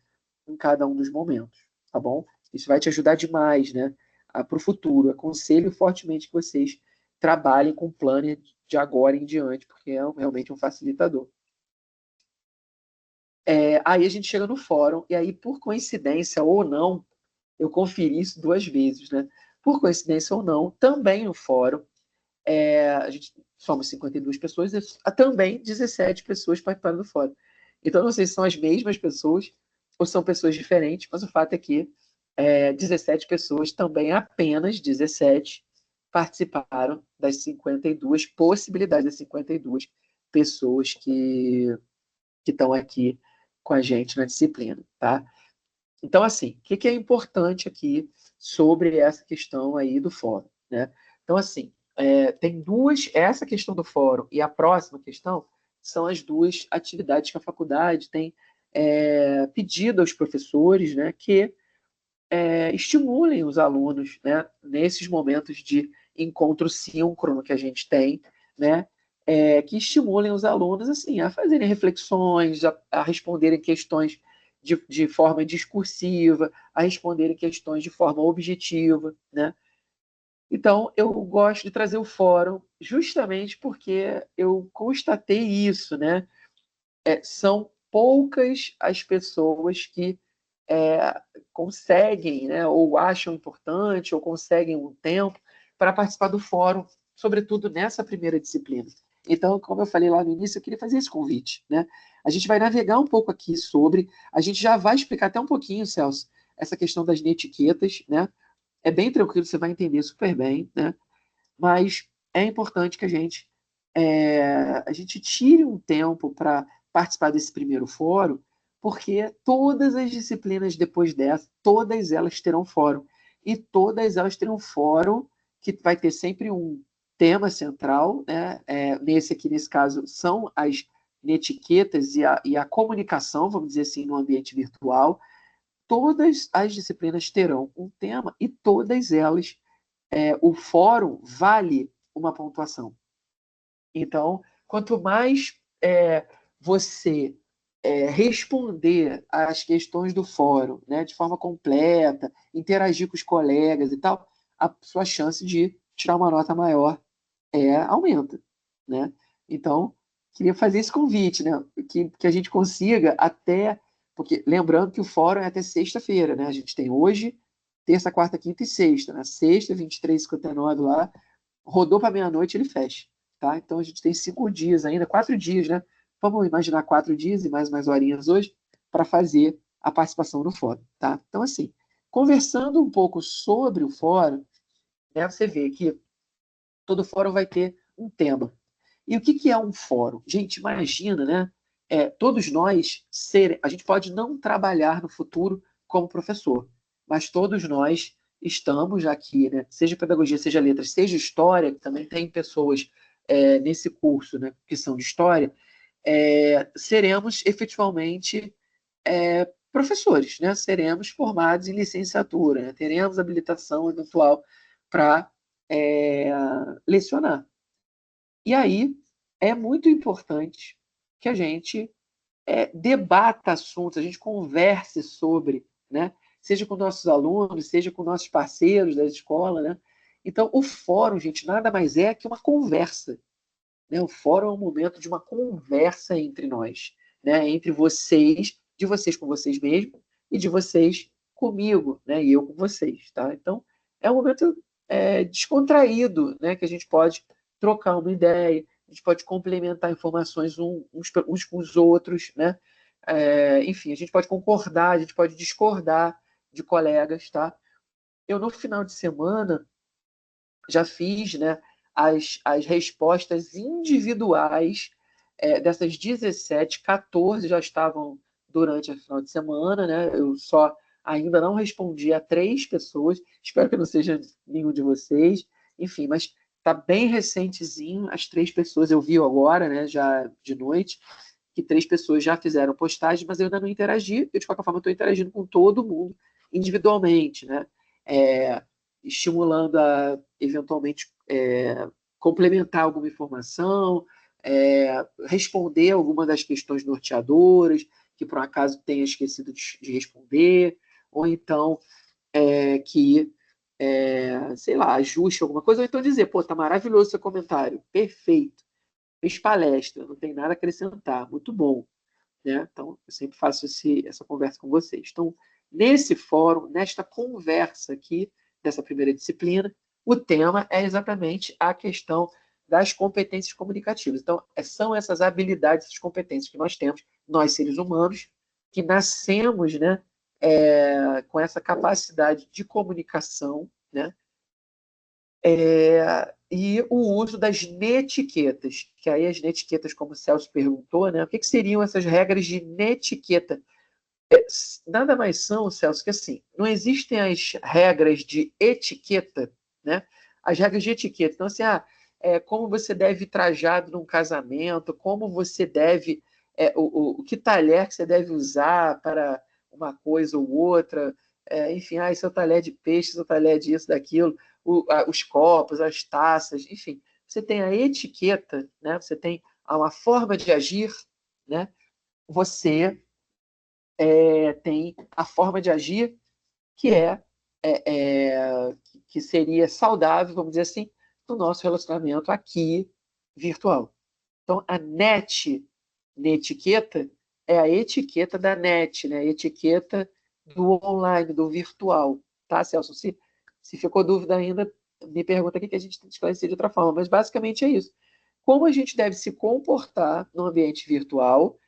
em cada um dos momentos, tá bom? Isso vai te ajudar demais, né? Para o futuro. Aconselho fortemente que vocês trabalhem com o planner de agora em diante, porque é realmente um facilitador. Aí a gente chega no fórum, e aí, por coincidência ou não, eu conferi isso 2 vezes, né? Por coincidência ou não, também no fórum, a gente somos 52 pessoas, e há também 17 pessoas participando do fórum. Então, não sei se são as mesmas pessoas ou são pessoas diferentes, mas o fato é que 17 pessoas, também apenas 17, participaram das 52 possibilidades, das 52 pessoas que estão aqui com a gente na disciplina, tá? Então, assim, o que é importante aqui sobre essa questão aí do fórum, né? Então, assim, tem duas, essa questão do fórum e a próxima questão são as duas atividades que a faculdade tem pedido aos professores, né, que estimulem os alunos, né, nesses momentos de encontro síncrono que a gente tem, né, que estimulem os alunos assim, a fazerem reflexões, a responderem questões de forma discursiva, a responderem questões de forma objetiva. Né? Então, eu gosto de trazer o fórum justamente porque eu constatei isso. Né? São poucas as pessoas que conseguem, né, ou acham importante, ou conseguem um tempo para participar do fórum, sobretudo nessa primeira disciplina. Então, como eu falei lá no início, eu queria fazer esse convite. Né? A gente vai navegar um pouco aqui sobre, a gente já vai explicar até um pouquinho, Celso, essa questão das netiquetas, né? É bem tranquilo, você vai entender super bem, né? Mas é importante que a gente tire um tempo para participar desse primeiro fórum, porque todas as disciplinas depois dessa, todas elas terão fórum. E todas elas terão fórum que vai ter sempre um tema central, né? Nesse aqui, nesse caso, são as netiquetas e a comunicação, vamos dizer assim, no ambiente virtual. Todas as disciplinas terão um tema e todas elas, o fórum vale uma pontuação. Então, quanto mais você responder às questões do fórum, né, de forma completa, interagir com os colegas e tal, a sua chance de tirar uma nota maior aumenta. Né? Então, queria fazer esse convite, né, que a gente consiga até. Porque, lembrando que o fórum é até sexta-feira, né? A gente tem hoje, terça, quarta, quinta e sexta. Na sexta, 23h59 lá, rodou para meia-noite, ele fecha. Tá? Então a gente tem 5 dias ainda, 4 dias, né? Vamos imaginar 4 dias e mais horinhas hoje para fazer a participação no fórum. Tá? Então, assim, conversando um pouco sobre o fórum, né, você vê que todo fórum vai ter um tema. E o que é um fórum? Gente, imagina, né? Todos nós, a gente pode não trabalhar no futuro como professor, mas todos nós estamos aqui, né? Seja pedagogia, seja letras, seja história, que também tem pessoas nesse curso, né, que são de história, seremos efetivamente professores, né? Seremos formados em licenciatura, né? Teremos habilitação eventual para lecionar. E aí é muito importante que a gente debata assuntos, a gente converse sobre, né? Seja com nossos alunos, seja com nossos parceiros da escola, né? Então, o fórum, gente, nada mais é que uma conversa. Né? O fórum é um momento de uma conversa entre nós, né? Entre vocês, de vocês com vocês mesmos e de vocês comigo, né? E eu com vocês, tá? Então, é um momento descontraído, né? Que a gente pode trocar uma ideia, a gente pode complementar informações uns com os outros, né? Enfim, a gente pode concordar, a gente pode discordar de colegas, tá? Eu, no final de semana, já fiz, né, as respostas individuais dessas 17, 14 já estavam durante a final de semana, né? Eu só ainda não respondi a 3 pessoas, espero que não seja nenhum de vocês, enfim, mas está bem recentezinho, as 3 pessoas eu vi agora, né, já de noite, que 3 pessoas já fizeram postagem, mas eu ainda não interagi, eu de qualquer forma estou interagindo com todo mundo individualmente, né? Estimulando a eventualmente complementar alguma informação, responder alguma das questões norteadoras que por um acaso tenha esquecido de responder, ou então que sei lá, ajuste alguma coisa, ou então dizer, pô, tá maravilhoso seu comentário, perfeito, fez palestra, não tem nada a acrescentar, muito bom. Né? Então, eu sempre faço essa conversa com vocês. Então, nesse fórum, nesta conversa aqui, dessa primeira disciplina, o tema é exatamente a questão das competências comunicativas. Então, são essas habilidades, essas competências que nós temos, nós seres humanos, que nascemos, né, com essa capacidade de comunicação, né, e o uso das netiquetas, que aí as netiquetas, como o Celso perguntou, né, o que seriam essas regras de netiqueta? Nada mais são, Celso, que assim, não existem as regras de etiqueta, né? As regras de etiqueta. Então, assim, como você deve ir trajado num casamento, como você deve, que talher que você deve usar para uma coisa ou outra, enfim, seu talher de peixe, seu talher disso, daquilo, os copos, as taças, enfim. Você tem a etiqueta, né? Você tem uma forma de agir, né? Você tem a forma de agir que que seria saudável, vamos dizer assim, no nosso relacionamento aqui virtual. Então, a netiqueta, é a etiqueta da net, né? A etiqueta do online, do virtual. Tá, Celso? Se ficou dúvida ainda, me pergunta aqui que a gente tem que esclarecer de outra forma. Mas basicamente é isso. Como a gente deve se comportar no ambiente virtual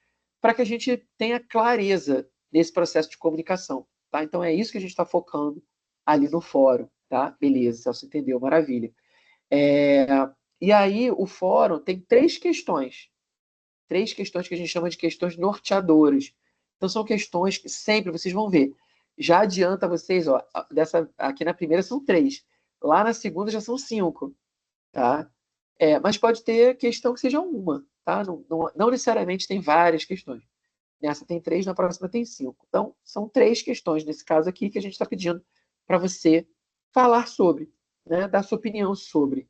para que a gente tenha clareza nesse processo de comunicação. Tá? Então é isso que a gente está focando ali no fórum. Tá? Beleza, Celso entendeu, maravilha. E aí o fórum tem 3 questões. 3 questões que a gente chama de questões norteadoras. Então são questões que sempre vocês vão ver. Já adianta vocês, ó, aqui na primeira são 3. Lá na segunda já são 5. Tá? Mas pode ter questão que seja uma. Tá? Não necessariamente tem várias questões. Nessa tem 3, na próxima tem 5. Então, são 3 questões, nesse caso aqui, que a gente está pedindo para você falar sobre, né? Dar sua opinião sobre.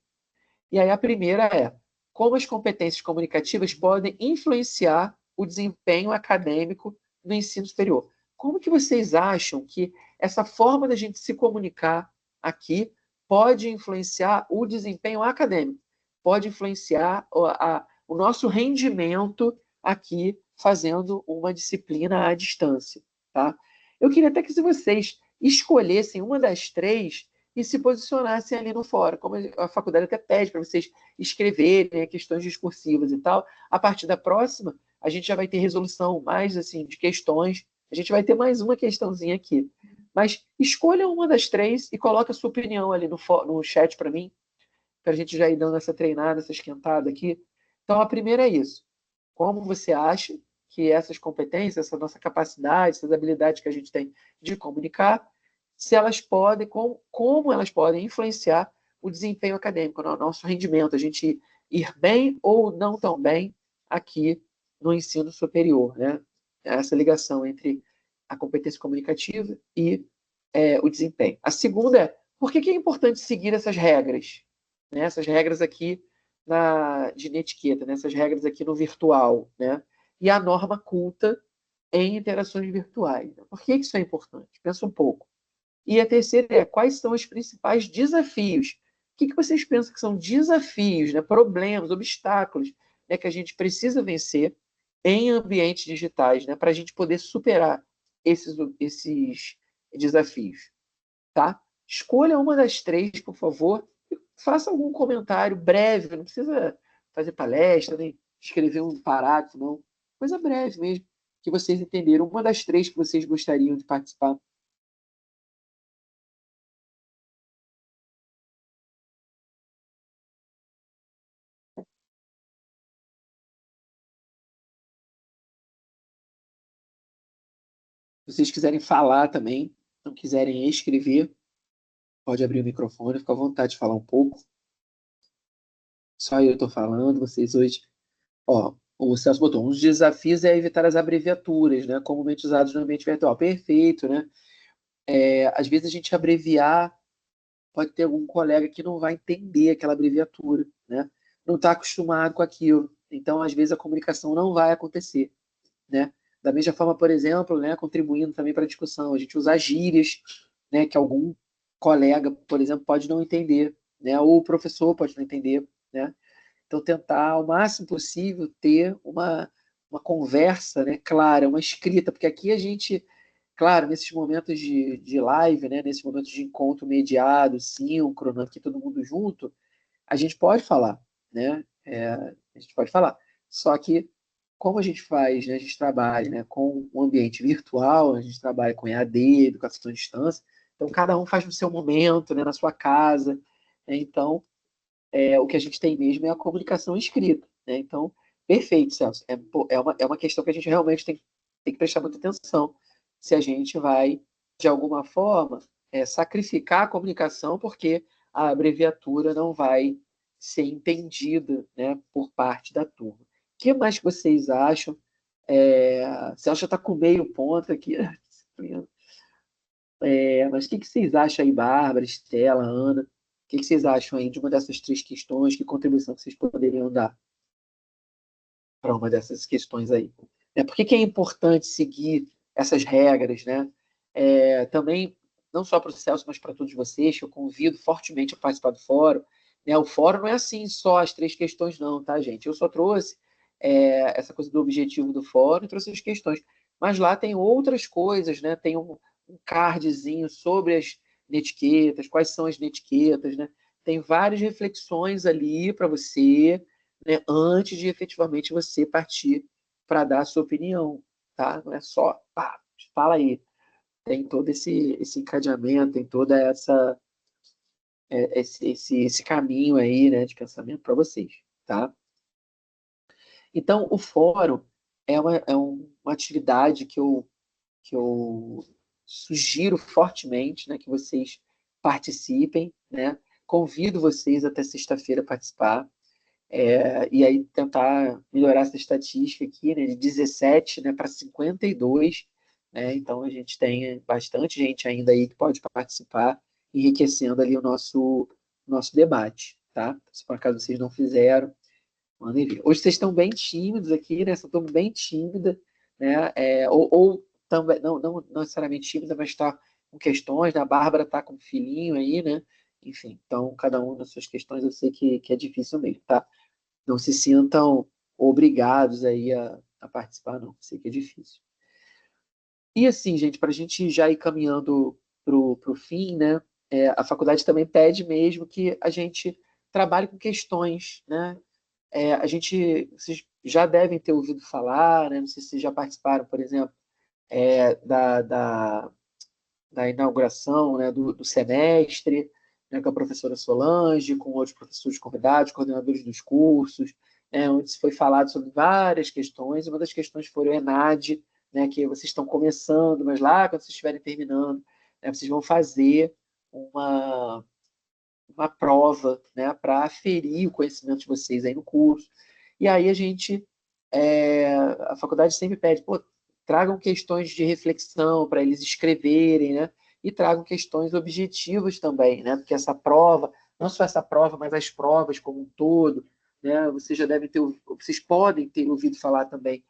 E aí a primeira é: como as competências comunicativas podem influenciar o desempenho acadêmico no ensino superior? Como que vocês acham que essa forma da gente se comunicar aqui pode influenciar o desempenho acadêmico? Pode influenciar o nosso rendimento aqui fazendo uma disciplina à distância, tá? Eu queria até que se vocês escolhessem uma das 3 e se posicionassem ali no fórum, como a faculdade até pede para vocês escreverem questões discursivas e tal. A partir da próxima, a gente já vai ter resolução mais assim de questões. A gente vai ter mais uma questãozinha aqui. Mas escolha uma das 3 e coloque a sua opinião ali no chat para mim, para a gente já ir dando essa treinada, essa esquentada aqui. Então, a primeira é isso. Como você acha que essas competências, essa nossa capacidade, essas habilidades que a gente tem de comunicar, se elas podem, como elas podem influenciar o desempenho acadêmico, o nosso rendimento, a gente ir bem ou não tão bem aqui no ensino superior, né? Essa ligação entre a competência comunicativa e o desempenho. A segunda é, por que é importante seguir essas regras? Né? Essas regras aqui de etiqueta, né? Essas regras aqui no virtual, né? E a norma culta em interações virtuais. Por que isso é importante? Pensa um pouco. E a terceira é, quais são os principais desafios? O que vocês pensam que são desafios, né? Problemas, obstáculos, né? Que a gente precisa vencer em ambientes digitais, né? Para a gente poder superar esses desafios, tá? Escolha uma das 3, por favor, e faça algum comentário breve, não precisa fazer palestra, nem escrever um parágrafo, não. Coisa breve mesmo, que vocês entenderam. Uma das 3 que vocês gostariam de participar. Se vocês quiserem falar também, não quiserem escrever, pode abrir o microfone, fica à vontade de falar um pouco. Só eu estou falando, vocês hoje... Ó, o Celso botou, um dos desafios é evitar as abreviaturas, né, comumente usadas no ambiente virtual. Perfeito, né? Às vezes a gente abreviar, pode ter algum colega que não vai entender aquela abreviatura, né? Não está acostumado com aquilo. Então, às vezes, a comunicação não vai acontecer, né? Da mesma forma, por exemplo, né, contribuindo também para a discussão, a gente usar gírias, né, que algum colega, por exemplo, pode não entender, né? Ou o professor pode não entender, né? Então, tentar, ao máximo possível, ter uma conversa, né, clara, uma escrita, porque aqui a gente, claro, nesses momentos de live, né, nesses momentos de encontro mediado, síncrono, aqui todo mundo junto, a gente pode falar, né? A gente pode falar. Só que, como a gente faz, né, a gente trabalha, né, com um ambiente virtual, a gente trabalha com EAD, educação à distância, então cada um faz no seu momento, né, na sua casa, né? Então, o que a gente tem mesmo é a comunicação escrita, né? Então, perfeito, Celso. É uma questão que a gente realmente tem que prestar muita atenção. Se a gente vai, de alguma forma, sacrificar a comunicação porque a abreviatura não vai ser entendida, né, por parte da turma. O que mais que vocês acham? Celso já está com meio ponto aqui. Mas o que vocês acham aí, Bárbara, Estela, Ana? O que vocês acham aí de uma dessas três questões? Que contribuição que vocês poderiam dar para uma dessas questões aí? Por que é importante seguir essas regras, né? Também, não só para o Celso, mas para todos vocês, que eu convido fortemente a participar do fórum. Né? O fórum não é assim só as três questões, não, tá, gente? Eu só trouxe essa coisa do objetivo do fórum e trouxe as questões. Mas lá tem outras coisas, né? Tem um cardzinho sobre as netiquetas, quais são as netiquetas, né? Tem várias reflexões ali para você, né, antes de efetivamente você partir para dar a sua opinião, tá? Não é só, pá, fala aí. Tem todo esse encadeamento, tem toda esse caminho aí, né, de pensamento para vocês, tá? Então, o fórum é uma atividade que eu sugiro fortemente, né, que vocês participem, né? Convido vocês até sexta-feira a participar. E aí tentar melhorar essa estatística aqui, né, de 17, né, para 52, né? Então a gente tem bastante gente ainda aí que pode participar, enriquecendo ali o nosso debate, tá? Se por acaso vocês não fizeram, mandem ver. Hoje vocês estão bem tímidos aqui, né? Estão bem tímida, né? Ou também, não necessariamente tímida, mas está com questões, né? A Bárbara está com um filhinho aí, né? Enfim, então cada um nas suas questões eu sei que é difícil mesmo, tá? Não se sintam obrigados aí a participar, não. Sei que é difícil. E assim, gente, para a gente já ir caminhando para o fim, né? A faculdade também pede mesmo que a gente trabalhe com questões, né? Vocês já devem ter ouvido falar, né? Não sei se vocês já participaram, por exemplo, da inauguração, né, do semestre, né, com a professora Solange, com outros professores convidados, coordenadores dos cursos, né, onde se foi falado sobre várias questões, e uma das questões foi o ENAD, né, que vocês estão começando, mas lá, quando vocês estiverem terminando, né, vocês vão fazer uma prova, né, para aferir o conhecimento de vocês aí no curso. E aí a faculdade sempre pede, pô, tragam questões de reflexão para eles escreverem, né? E tragam questões objetivas também, né? Porque essa prova, não só essa prova, mas as provas como um todo, né? Vocês podem ter ouvido falar também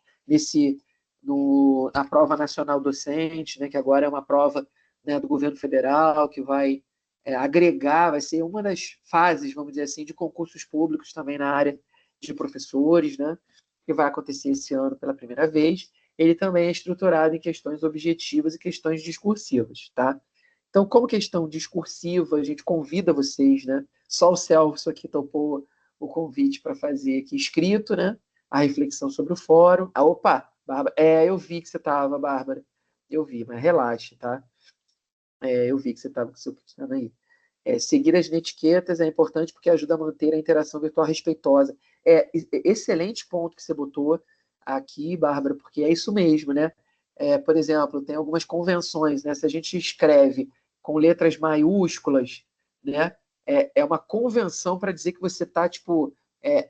na prova nacional docente, né? Que agora é uma prova, né, do governo federal que vai agregar, vai ser uma das fases, vamos dizer assim, de concursos públicos também na área de professores, né? Que vai acontecer esse ano pela primeira vez. Ele também é estruturado em questões objetivas e questões discursivas, tá? Então, como questão discursiva, a gente convida vocês, né? Só o Celso aqui topou o convite para fazer aqui escrito, né? A reflexão sobre o fórum. Opa, Bárbara, eu vi que você estava, Bárbara. Eu vi, mas relaxe, tá? Eu vi que você estava com o seu pequeno aí. Seguir as etiquetas é importante porque ajuda a manter a interação virtual respeitosa. Excelente ponto que você botou aqui, Bárbara, porque é isso mesmo, né? por exemplo, tem algumas convenções, né? Se a gente escreve com letras maiúsculas, né? É uma convenção para dizer que você está, tipo,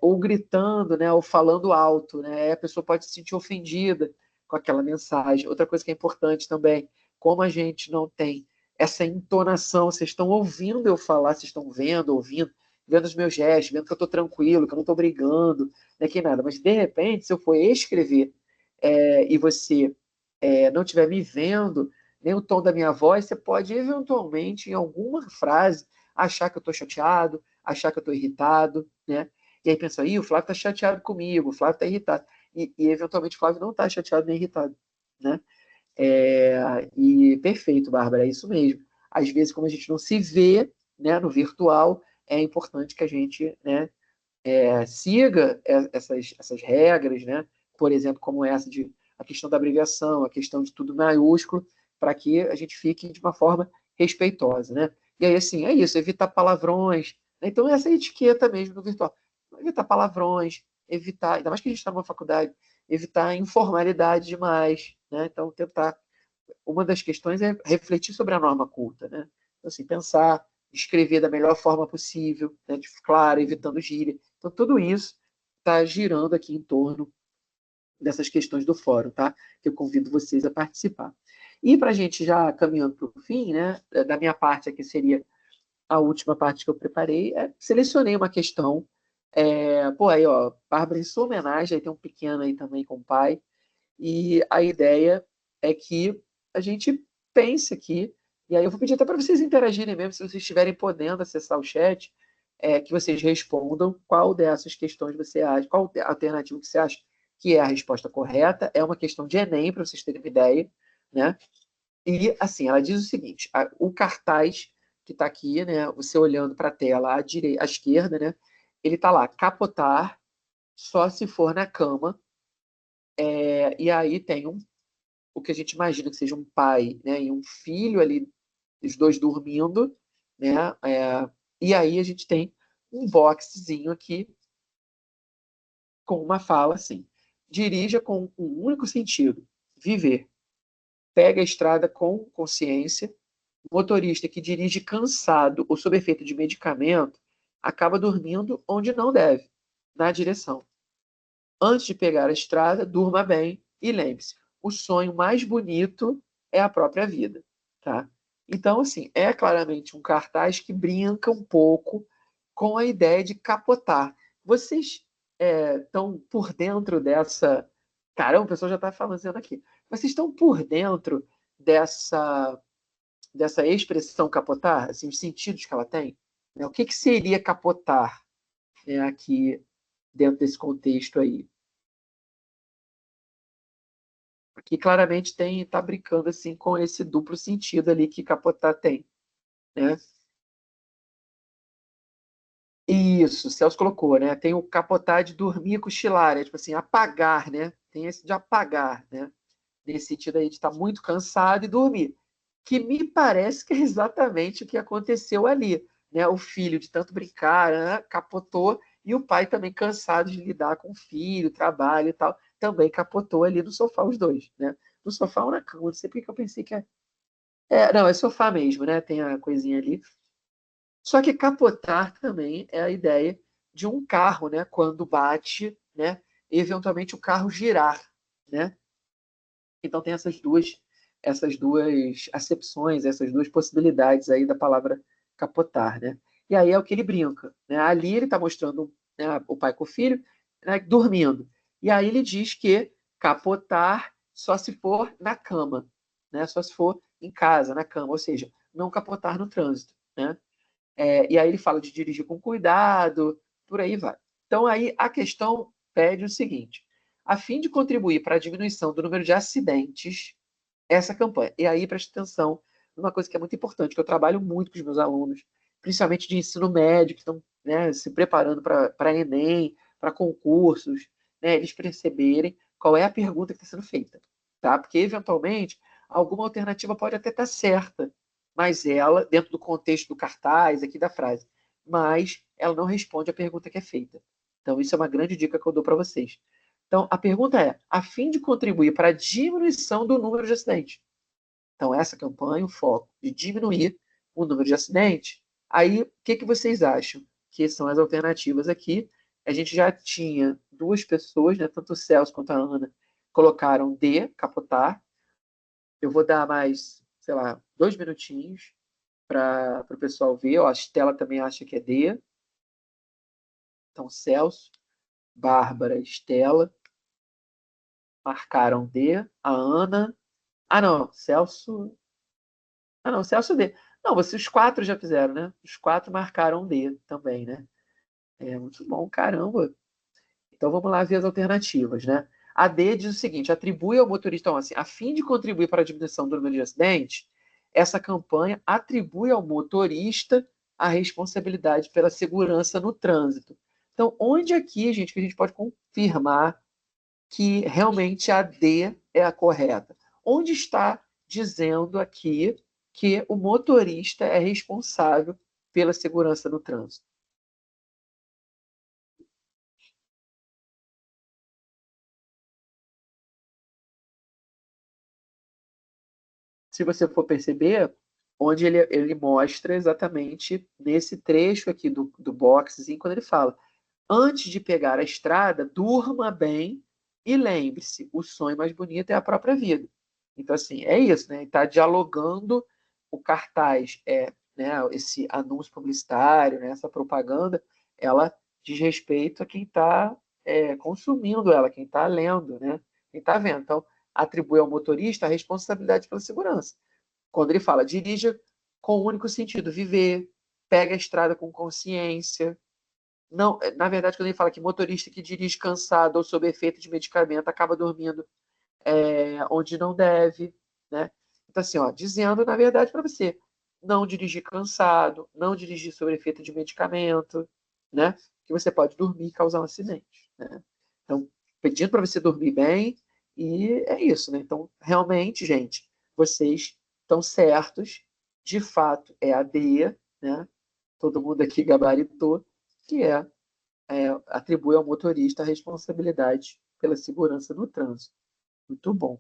ou gritando, né? Ou falando alto, né? Aí a pessoa pode se sentir ofendida com aquela mensagem. Outra coisa que é importante também, como a gente não tem essa entonação, vocês estão ouvindo eu falar, vocês estão vendo, ouvindo, vendo os meus gestos, vendo que eu estou tranquilo, que eu não estou brigando, né, que nada. Mas, de repente, se eu for escrever e você não estiver me vendo, nem o tom da minha voz, você pode, eventualmente, em alguma frase, achar que eu estou chateado, achar que eu estou irritado, né? E aí pensa, o Flávio está chateado comigo, o Flávio está irritado. Eventualmente, o Flávio não está chateado nem irritado, né? E perfeito, Bárbara, é isso mesmo. Às vezes, como a gente não se vê, né, no virtual, é importante que a gente, né, siga essas regras, né? Por exemplo, como essa de a questão da abreviação, a questão de tudo maiúsculo, para que a gente fique de uma forma respeitosa, né? E aí, assim, é isso, evitar palavrões, né? Então, essa é a etiqueta mesmo do virtual. Evitar palavrões, evitar, ainda mais que a gente está numa faculdade, evitar informalidade demais, né? Então, tentar. Uma das questões é refletir sobre a norma culta, né? Então, assim, pensar, escrever da melhor forma possível, né? Claro, evitando gíria. Então, tudo isso está girando aqui em torno dessas questões do fórum, tá? Que eu convido vocês a participar. E para a gente já caminhando para o fim, né? Da minha parte aqui seria a última parte que eu preparei, selecionei uma questão. Pô, aí, ó, Bárbara, em sua homenagem, aí tem um pequeno aí também com o pai, e a ideia é que a gente pense aqui, e aí eu vou pedir até para vocês interagirem mesmo, se vocês estiverem podendo acessar o chat, que vocês respondam qual dessas questões você acha, qual alternativa que você acha que é a resposta correta. É uma questão de Enem, para vocês terem uma ideia, né? E, assim, ela diz o seguinte, o cartaz que está aqui, né, você olhando para a tela à esquerda, né, ele está lá, capotar só se for na cama, e aí tem o que a gente imagina que seja um pai, né, e um filho ali, os dois dormindo, né, e aí a gente tem um boxezinho aqui com uma fala assim: dirija com um único sentido, viver. Pega a estrada com consciência. O motorista que dirige cansado ou sob efeito de medicamento acaba dormindo onde não deve, na direção. Antes de pegar a estrada, durma bem e lembre-se, o sonho mais bonito é a própria vida, tá? Então, assim, é claramente um cartaz que brinca um pouco com a ideia de capotar. Vocês estão por dentro dessa... Caramba, o pessoal já está falando aqui. Vocês estão por dentro dessa expressão capotar, assim, os sentidos que ela tem? Né? O que seria capotar, né, aqui dentro desse contexto aí? Aqui claramente está brincando assim com esse duplo sentido ali que capotar tem, né? Isso, o Celso colocou, né? Tem o capotar de dormir, cochilar, tipo assim, apagar, né? Tem esse de apagar, né? Nesse sentido aí de estar muito cansado e dormir, que me parece que é exatamente o que aconteceu ali, né? O filho de tanto brincar, né? Capotou, e o pai também cansado de lidar com o filho, trabalho e tal, também capotou ali no sofá os dois, né? No sofá ou na cama, não sei porque que eu pensei que não, é sofá mesmo, né? Tem a coisinha ali. Só que capotar também é a ideia de um carro, né? Quando bate, né? Eventualmente o carro girar, né? Então tem essas duas acepções, essas duas possibilidades aí da palavra capotar, né? E aí é o que ele brinca, né? Ali ele está mostrando, né, o pai com o filho, né, dormindo. E aí ele diz que capotar só se for na cama, né? Só se for em casa, na cama, ou seja, não capotar no trânsito, né? E aí ele fala de dirigir com cuidado, por aí vai. Então aí a questão pede o seguinte: a fim de contribuir para a diminuição do número de acidentes, essa campanha. E aí preste atenção numa coisa que é muito importante, que eu trabalho muito com os meus alunos, principalmente de ensino médio, que estão, né, se preparando para Enem, para concursos, né, eles perceberem qual é a pergunta que está sendo feita. Tá? Porque, eventualmente, alguma alternativa pode até estar certa, mas ela, dentro do contexto do cartaz, aqui da frase, mas ela não responde à pergunta que é feita. Então, isso é uma grande dica que eu dou para vocês. Então, a pergunta é, a fim de contribuir para a diminuição do número de acidentes. Então, essa campanha, o foco de diminuir o número de acidentes. Aí, o que vocês acham que são as alternativas aqui? A gente já tinha duas pessoas, né, tanto o Celso quanto a Ana, colocaram D, capotar. Eu vou dar mais, sei lá, 2 minutinhos para o pessoal ver. Ó, a Estela também acha que é D. Então, Celso, Bárbara, Estela marcaram D. A Ana. Ah, não, Celso. Ah, não, Celso D. Não, vocês os quatro já fizeram, né? Os quatro marcaram D também, né? É muito bom, caramba. Então vamos lá ver as alternativas, né? A D diz o seguinte: atribui ao motorista, então, assim, a fim de contribuir para a diminuição do número de acidentes, essa campanha atribui ao motorista a responsabilidade pela segurança no trânsito. Então, onde aqui, gente, que a gente pode confirmar que realmente a D é a correta? Onde está dizendo aqui que o motorista é responsável pela segurança no trânsito? Se você for perceber, onde ele mostra exatamente nesse trecho aqui do boxezinho, quando ele fala: antes de pegar a estrada, durma bem e lembre-se, o sonho mais bonito é a própria vida. Então, assim, é isso, né? Está dialogando o cartaz, né, esse anúncio publicitário, né, essa propaganda, ela diz respeito a quem está consumindo ela, quem está lendo, né? Quem está vendo. Então, atribui ao motorista a responsabilidade pela segurança. Quando ele fala, dirija com o único sentido, viver, pega a estrada com consciência. Não, na verdade, quando ele fala que motorista que dirige cansado ou sob efeito de medicamento acaba dormindo onde não deve, né? Então, assim, ó, dizendo, na verdade, para você não dirigir cansado, não dirigir sob efeito de medicamento, né? Que você pode dormir e causar um acidente, né? Então, pedindo para você dormir bem, e é isso, né? Então, realmente, gente, vocês estão certos, de fato, é a D, né? Todo mundo aqui gabaritou, que atribui ao motorista a responsabilidade pela segurança no trânsito. Muito bom.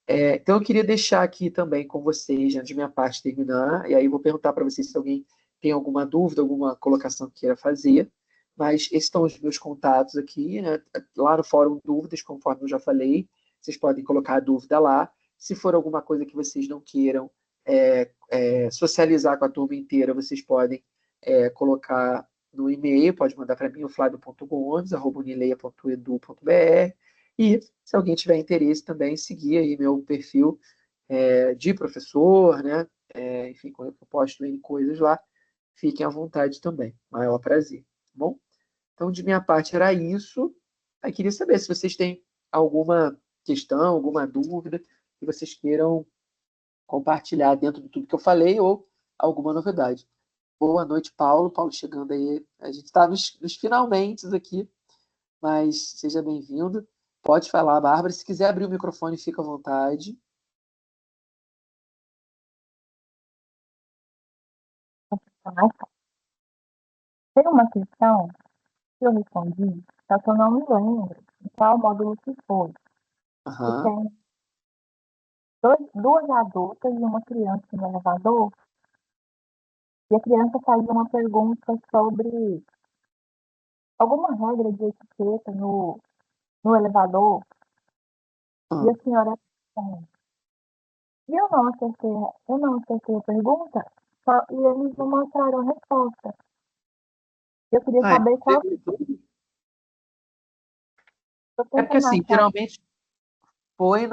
Então, eu queria deixar aqui também com vocês, antes de minha parte terminar, e aí eu vou perguntar para vocês se alguém tem alguma dúvida, alguma colocação que queira fazer, mas esses estão os meus contatos aqui, né? Lá no Fórum Dúvidas, conforme eu já falei, vocês podem colocar a dúvida lá. Se for alguma coisa que vocês não queiram socializar com a turma inteira, vocês podem colocar no e-mail, pode mandar para mim, o flavio.gomes@unileia.edu.br, e se alguém tiver interesse também, seguir aí meu perfil de professor, né? Enfim, quando eu posto N coisas lá, fiquem à vontade também. Maior prazer, tá bom? Então, de minha parte, era isso. Aí queria saber se vocês têm alguma questão, alguma dúvida que vocês queiram compartilhar dentro de tudo que eu falei ou alguma novidade. Boa noite, Paulo. Paulo chegando aí. A gente está nos finalmente aqui, mas seja bem-vindo. Pode falar, Bárbara. Se quiser abrir o microfone, fica à vontade. Tem uma questão que eu respondi, só que eu não me lembro de qual módulo que foi. Que Aham. tem duas adultas e uma criança no elevador, e a criança fazia uma pergunta sobre alguma regra de etiqueta no elevador, e Ah. a senhora responde. E eu não acertei a pergunta, e eles não mostraram a resposta. Eu queria Ah, saber qual. Eu é tento porque assim, marcar. geralmente põe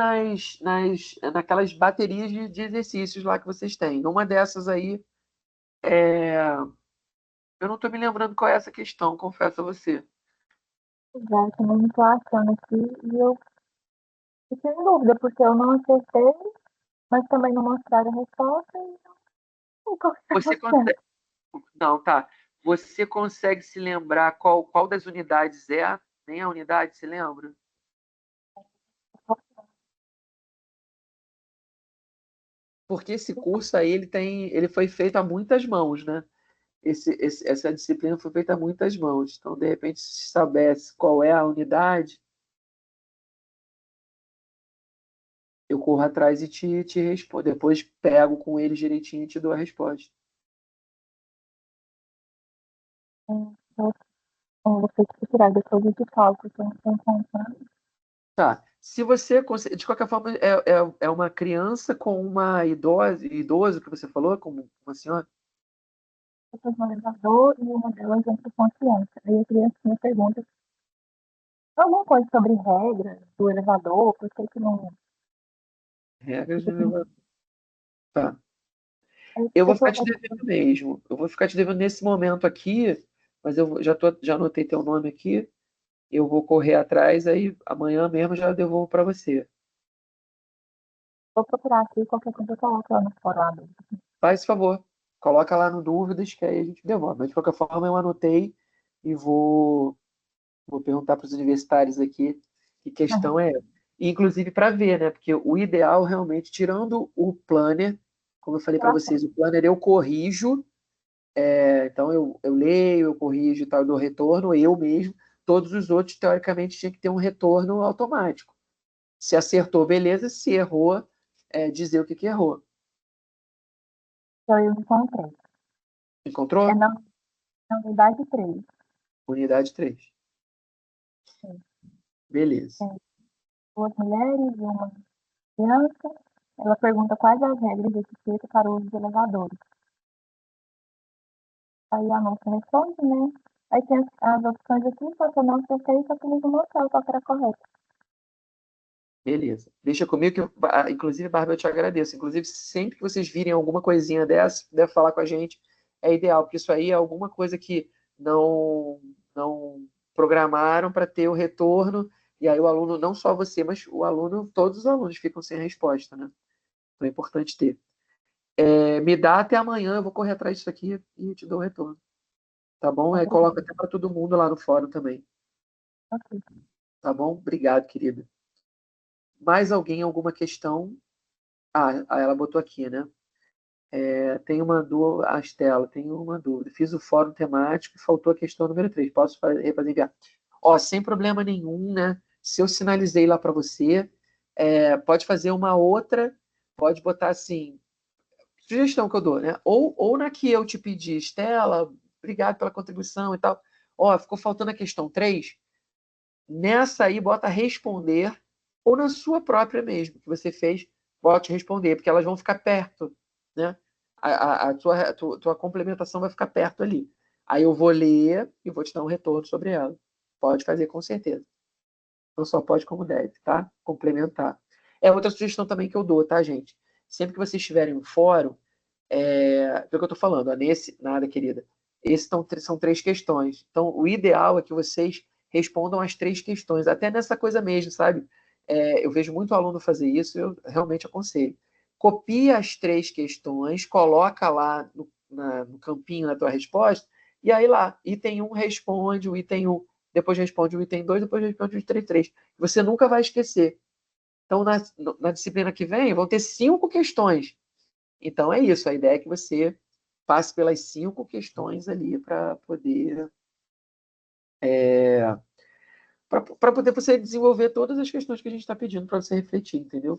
naquelas baterias de exercícios lá que vocês têm. Numa dessas aí, eu não estou me lembrando qual é essa questão, confesso a você. Já que não estou achando aqui, e eu fiquei em dúvida, porque eu não acertei, mas também não mostraram a resposta, e não estou Você achando. consegue. Não, tá. Você consegue se lembrar qual das unidades é? Nem a unidade, se lembra? Porque esse curso aí ele foi feito a muitas mãos, né? Essa disciplina foi feita a muitas mãos. Então, de repente, se soubesse qual é a unidade, eu corro atrás e te respondo. Depois pego com eles direitinho e te dou a resposta. Eu vou ter que procurar depois de cálculo que eu não estou encontrando. Tá. Se você, de qualquer forma, é uma criança com uma idoso que você falou, como uma senhora? Eu estou no elevador e uma delas entra com a criança. Aí a criança me pergunta alguma coisa sobre regras do elevador, por que não. Regras Por do que não. elevador. Tá. Aí Eu vou eu tô, ficar te devendo mesmo. Eu vou ficar te devendo nesse momento aqui, mas já anotei teu nome aqui. Eu vou correr atrás, aí amanhã mesmo já devolvo para você. vou procurar aqui, qualquer coisa eu coloco lá no fórum lá dentro. Faz esse favor. Coloca lá no dúvidas, que aí a gente devolve. Mas de qualquer forma, eu anotei e vou perguntar para os universitários aqui que questão é essa. E, inclusive para ver, né? Porque o ideal realmente, tirando o planner, como eu falei para vocês, o planner eu corrijo, então eu leio, eu corrijo e tal, eu dou retorno, eu mesmo. Todos os outros, teoricamente, tinha que ter um retorno automático. Se acertou, beleza. Se errou, dizer o que errou. Então eu encontrei. É Encontrou? na unidade 3. Unidade 3. Sim. Beleza. Tem duas mulheres e uma criança. Ela pergunta quais as regras de etiqueta para o uso de elevadores. Aí a moça responde, né? Aí tem as opções aqui, só que eu não acertei, só que eles não mostraram qual que era correto. Beleza. Deixa comigo que, inclusive, Bárbara, eu te agradeço. Inclusive, sempre que vocês virem alguma coisinha dessa, deve falar com a gente, é ideal, porque isso aí é alguma coisa que não programaram para ter o retorno, e aí o aluno, não só você, mas o aluno, todos os alunos ficam sem resposta, né? Então é importante ter. Me dá até amanhã, eu vou correr atrás disso aqui e te dou o retorno. Tá bom? Aí coloca até para todo mundo lá no fórum também. Ok. Tá bom? Obrigado, querida. Mais alguém, alguma questão? Ela botou aqui, né? Tem uma dúvida, a Estela, tem uma dúvida. Fiz o fórum temático e faltou a questão número 3. Posso refazer enviar? Ó, sem problema nenhum, né? Se eu sinalizei lá para você, pode fazer uma outra, pode botar assim, sugestão que eu dou, né? Ou na que eu te pedi, Estela, obrigado pela contribuição e tal. Ó, ficou faltando a questão 3. Nessa aí, bota responder, ou na sua própria mesmo, que você fez, bote responder, porque elas vão ficar perto, né? A tua complementação vai ficar perto ali. Aí eu vou ler e vou te dar um retorno sobre ela. Pode fazer com certeza. Não só pode como deve, tá? Complementar. É outra sugestão também que eu dou, tá, gente? Sempre que vocês tiverem um fórum, do que eu estou falando, ó, nada, querida. Esses são 3 questões. Então, o ideal é que vocês respondam as 3 questões, até nessa coisa mesmo, sabe? Eu vejo muito aluno fazer isso, eu realmente aconselho. Copia as 3 questões, coloca lá no campinho da tua resposta, e aí lá, item 1 responde o item 1, depois responde o item 2, depois responde o item 3. Você nunca vai esquecer. Então, na disciplina que vem, vão ter 5 questões. Então é isso, a ideia é que você passe pelas 5 questões ali para poder para poder você desenvolver todas as questões que a gente está pedindo para você refletir, entendeu?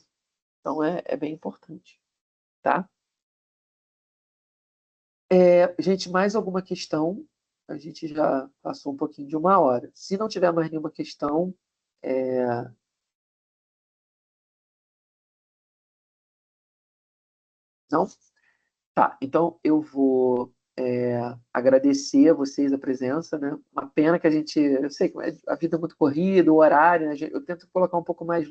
Então é bem importante, tá? Gente, mais alguma questão? A gente já passou um pouquinho de 1 hora. Se não tiver mais nenhuma questão, não? Tá, então eu vou agradecer a vocês a presença, né? Uma pena que eu sei que a vida é muito corrida, o horário, né? Eu tento colocar um pouco mais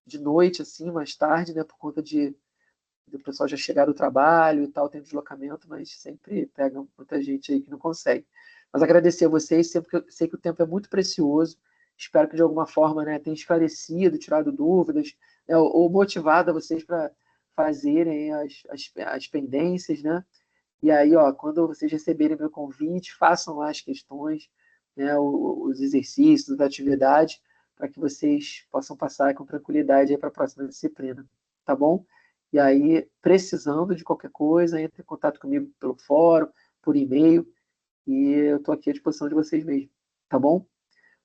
de noite, assim, mais tarde, né? Por conta do pessoal já chegar do trabalho e tal, tem deslocamento, mas sempre pega muita gente aí que não consegue. Mas agradecer a vocês, sempre que eu sei que o tempo é muito precioso, espero que de alguma forma, né, tenha esclarecido, tirado dúvidas, né, ou motivado a vocês para fazerem as pendências, né? E aí, ó, quando vocês receberem meu convite, façam lá as questões, né, os exercícios, as atividades, para que vocês possam passar com tranquilidade para a próxima disciplina, tá bom? E aí, precisando de qualquer coisa, entre em contato comigo pelo fórum, por e-mail, e eu estou aqui à disposição de vocês mesmo, tá bom?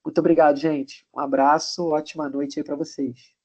Muito obrigado, gente. Um abraço, ótima noite aí para vocês.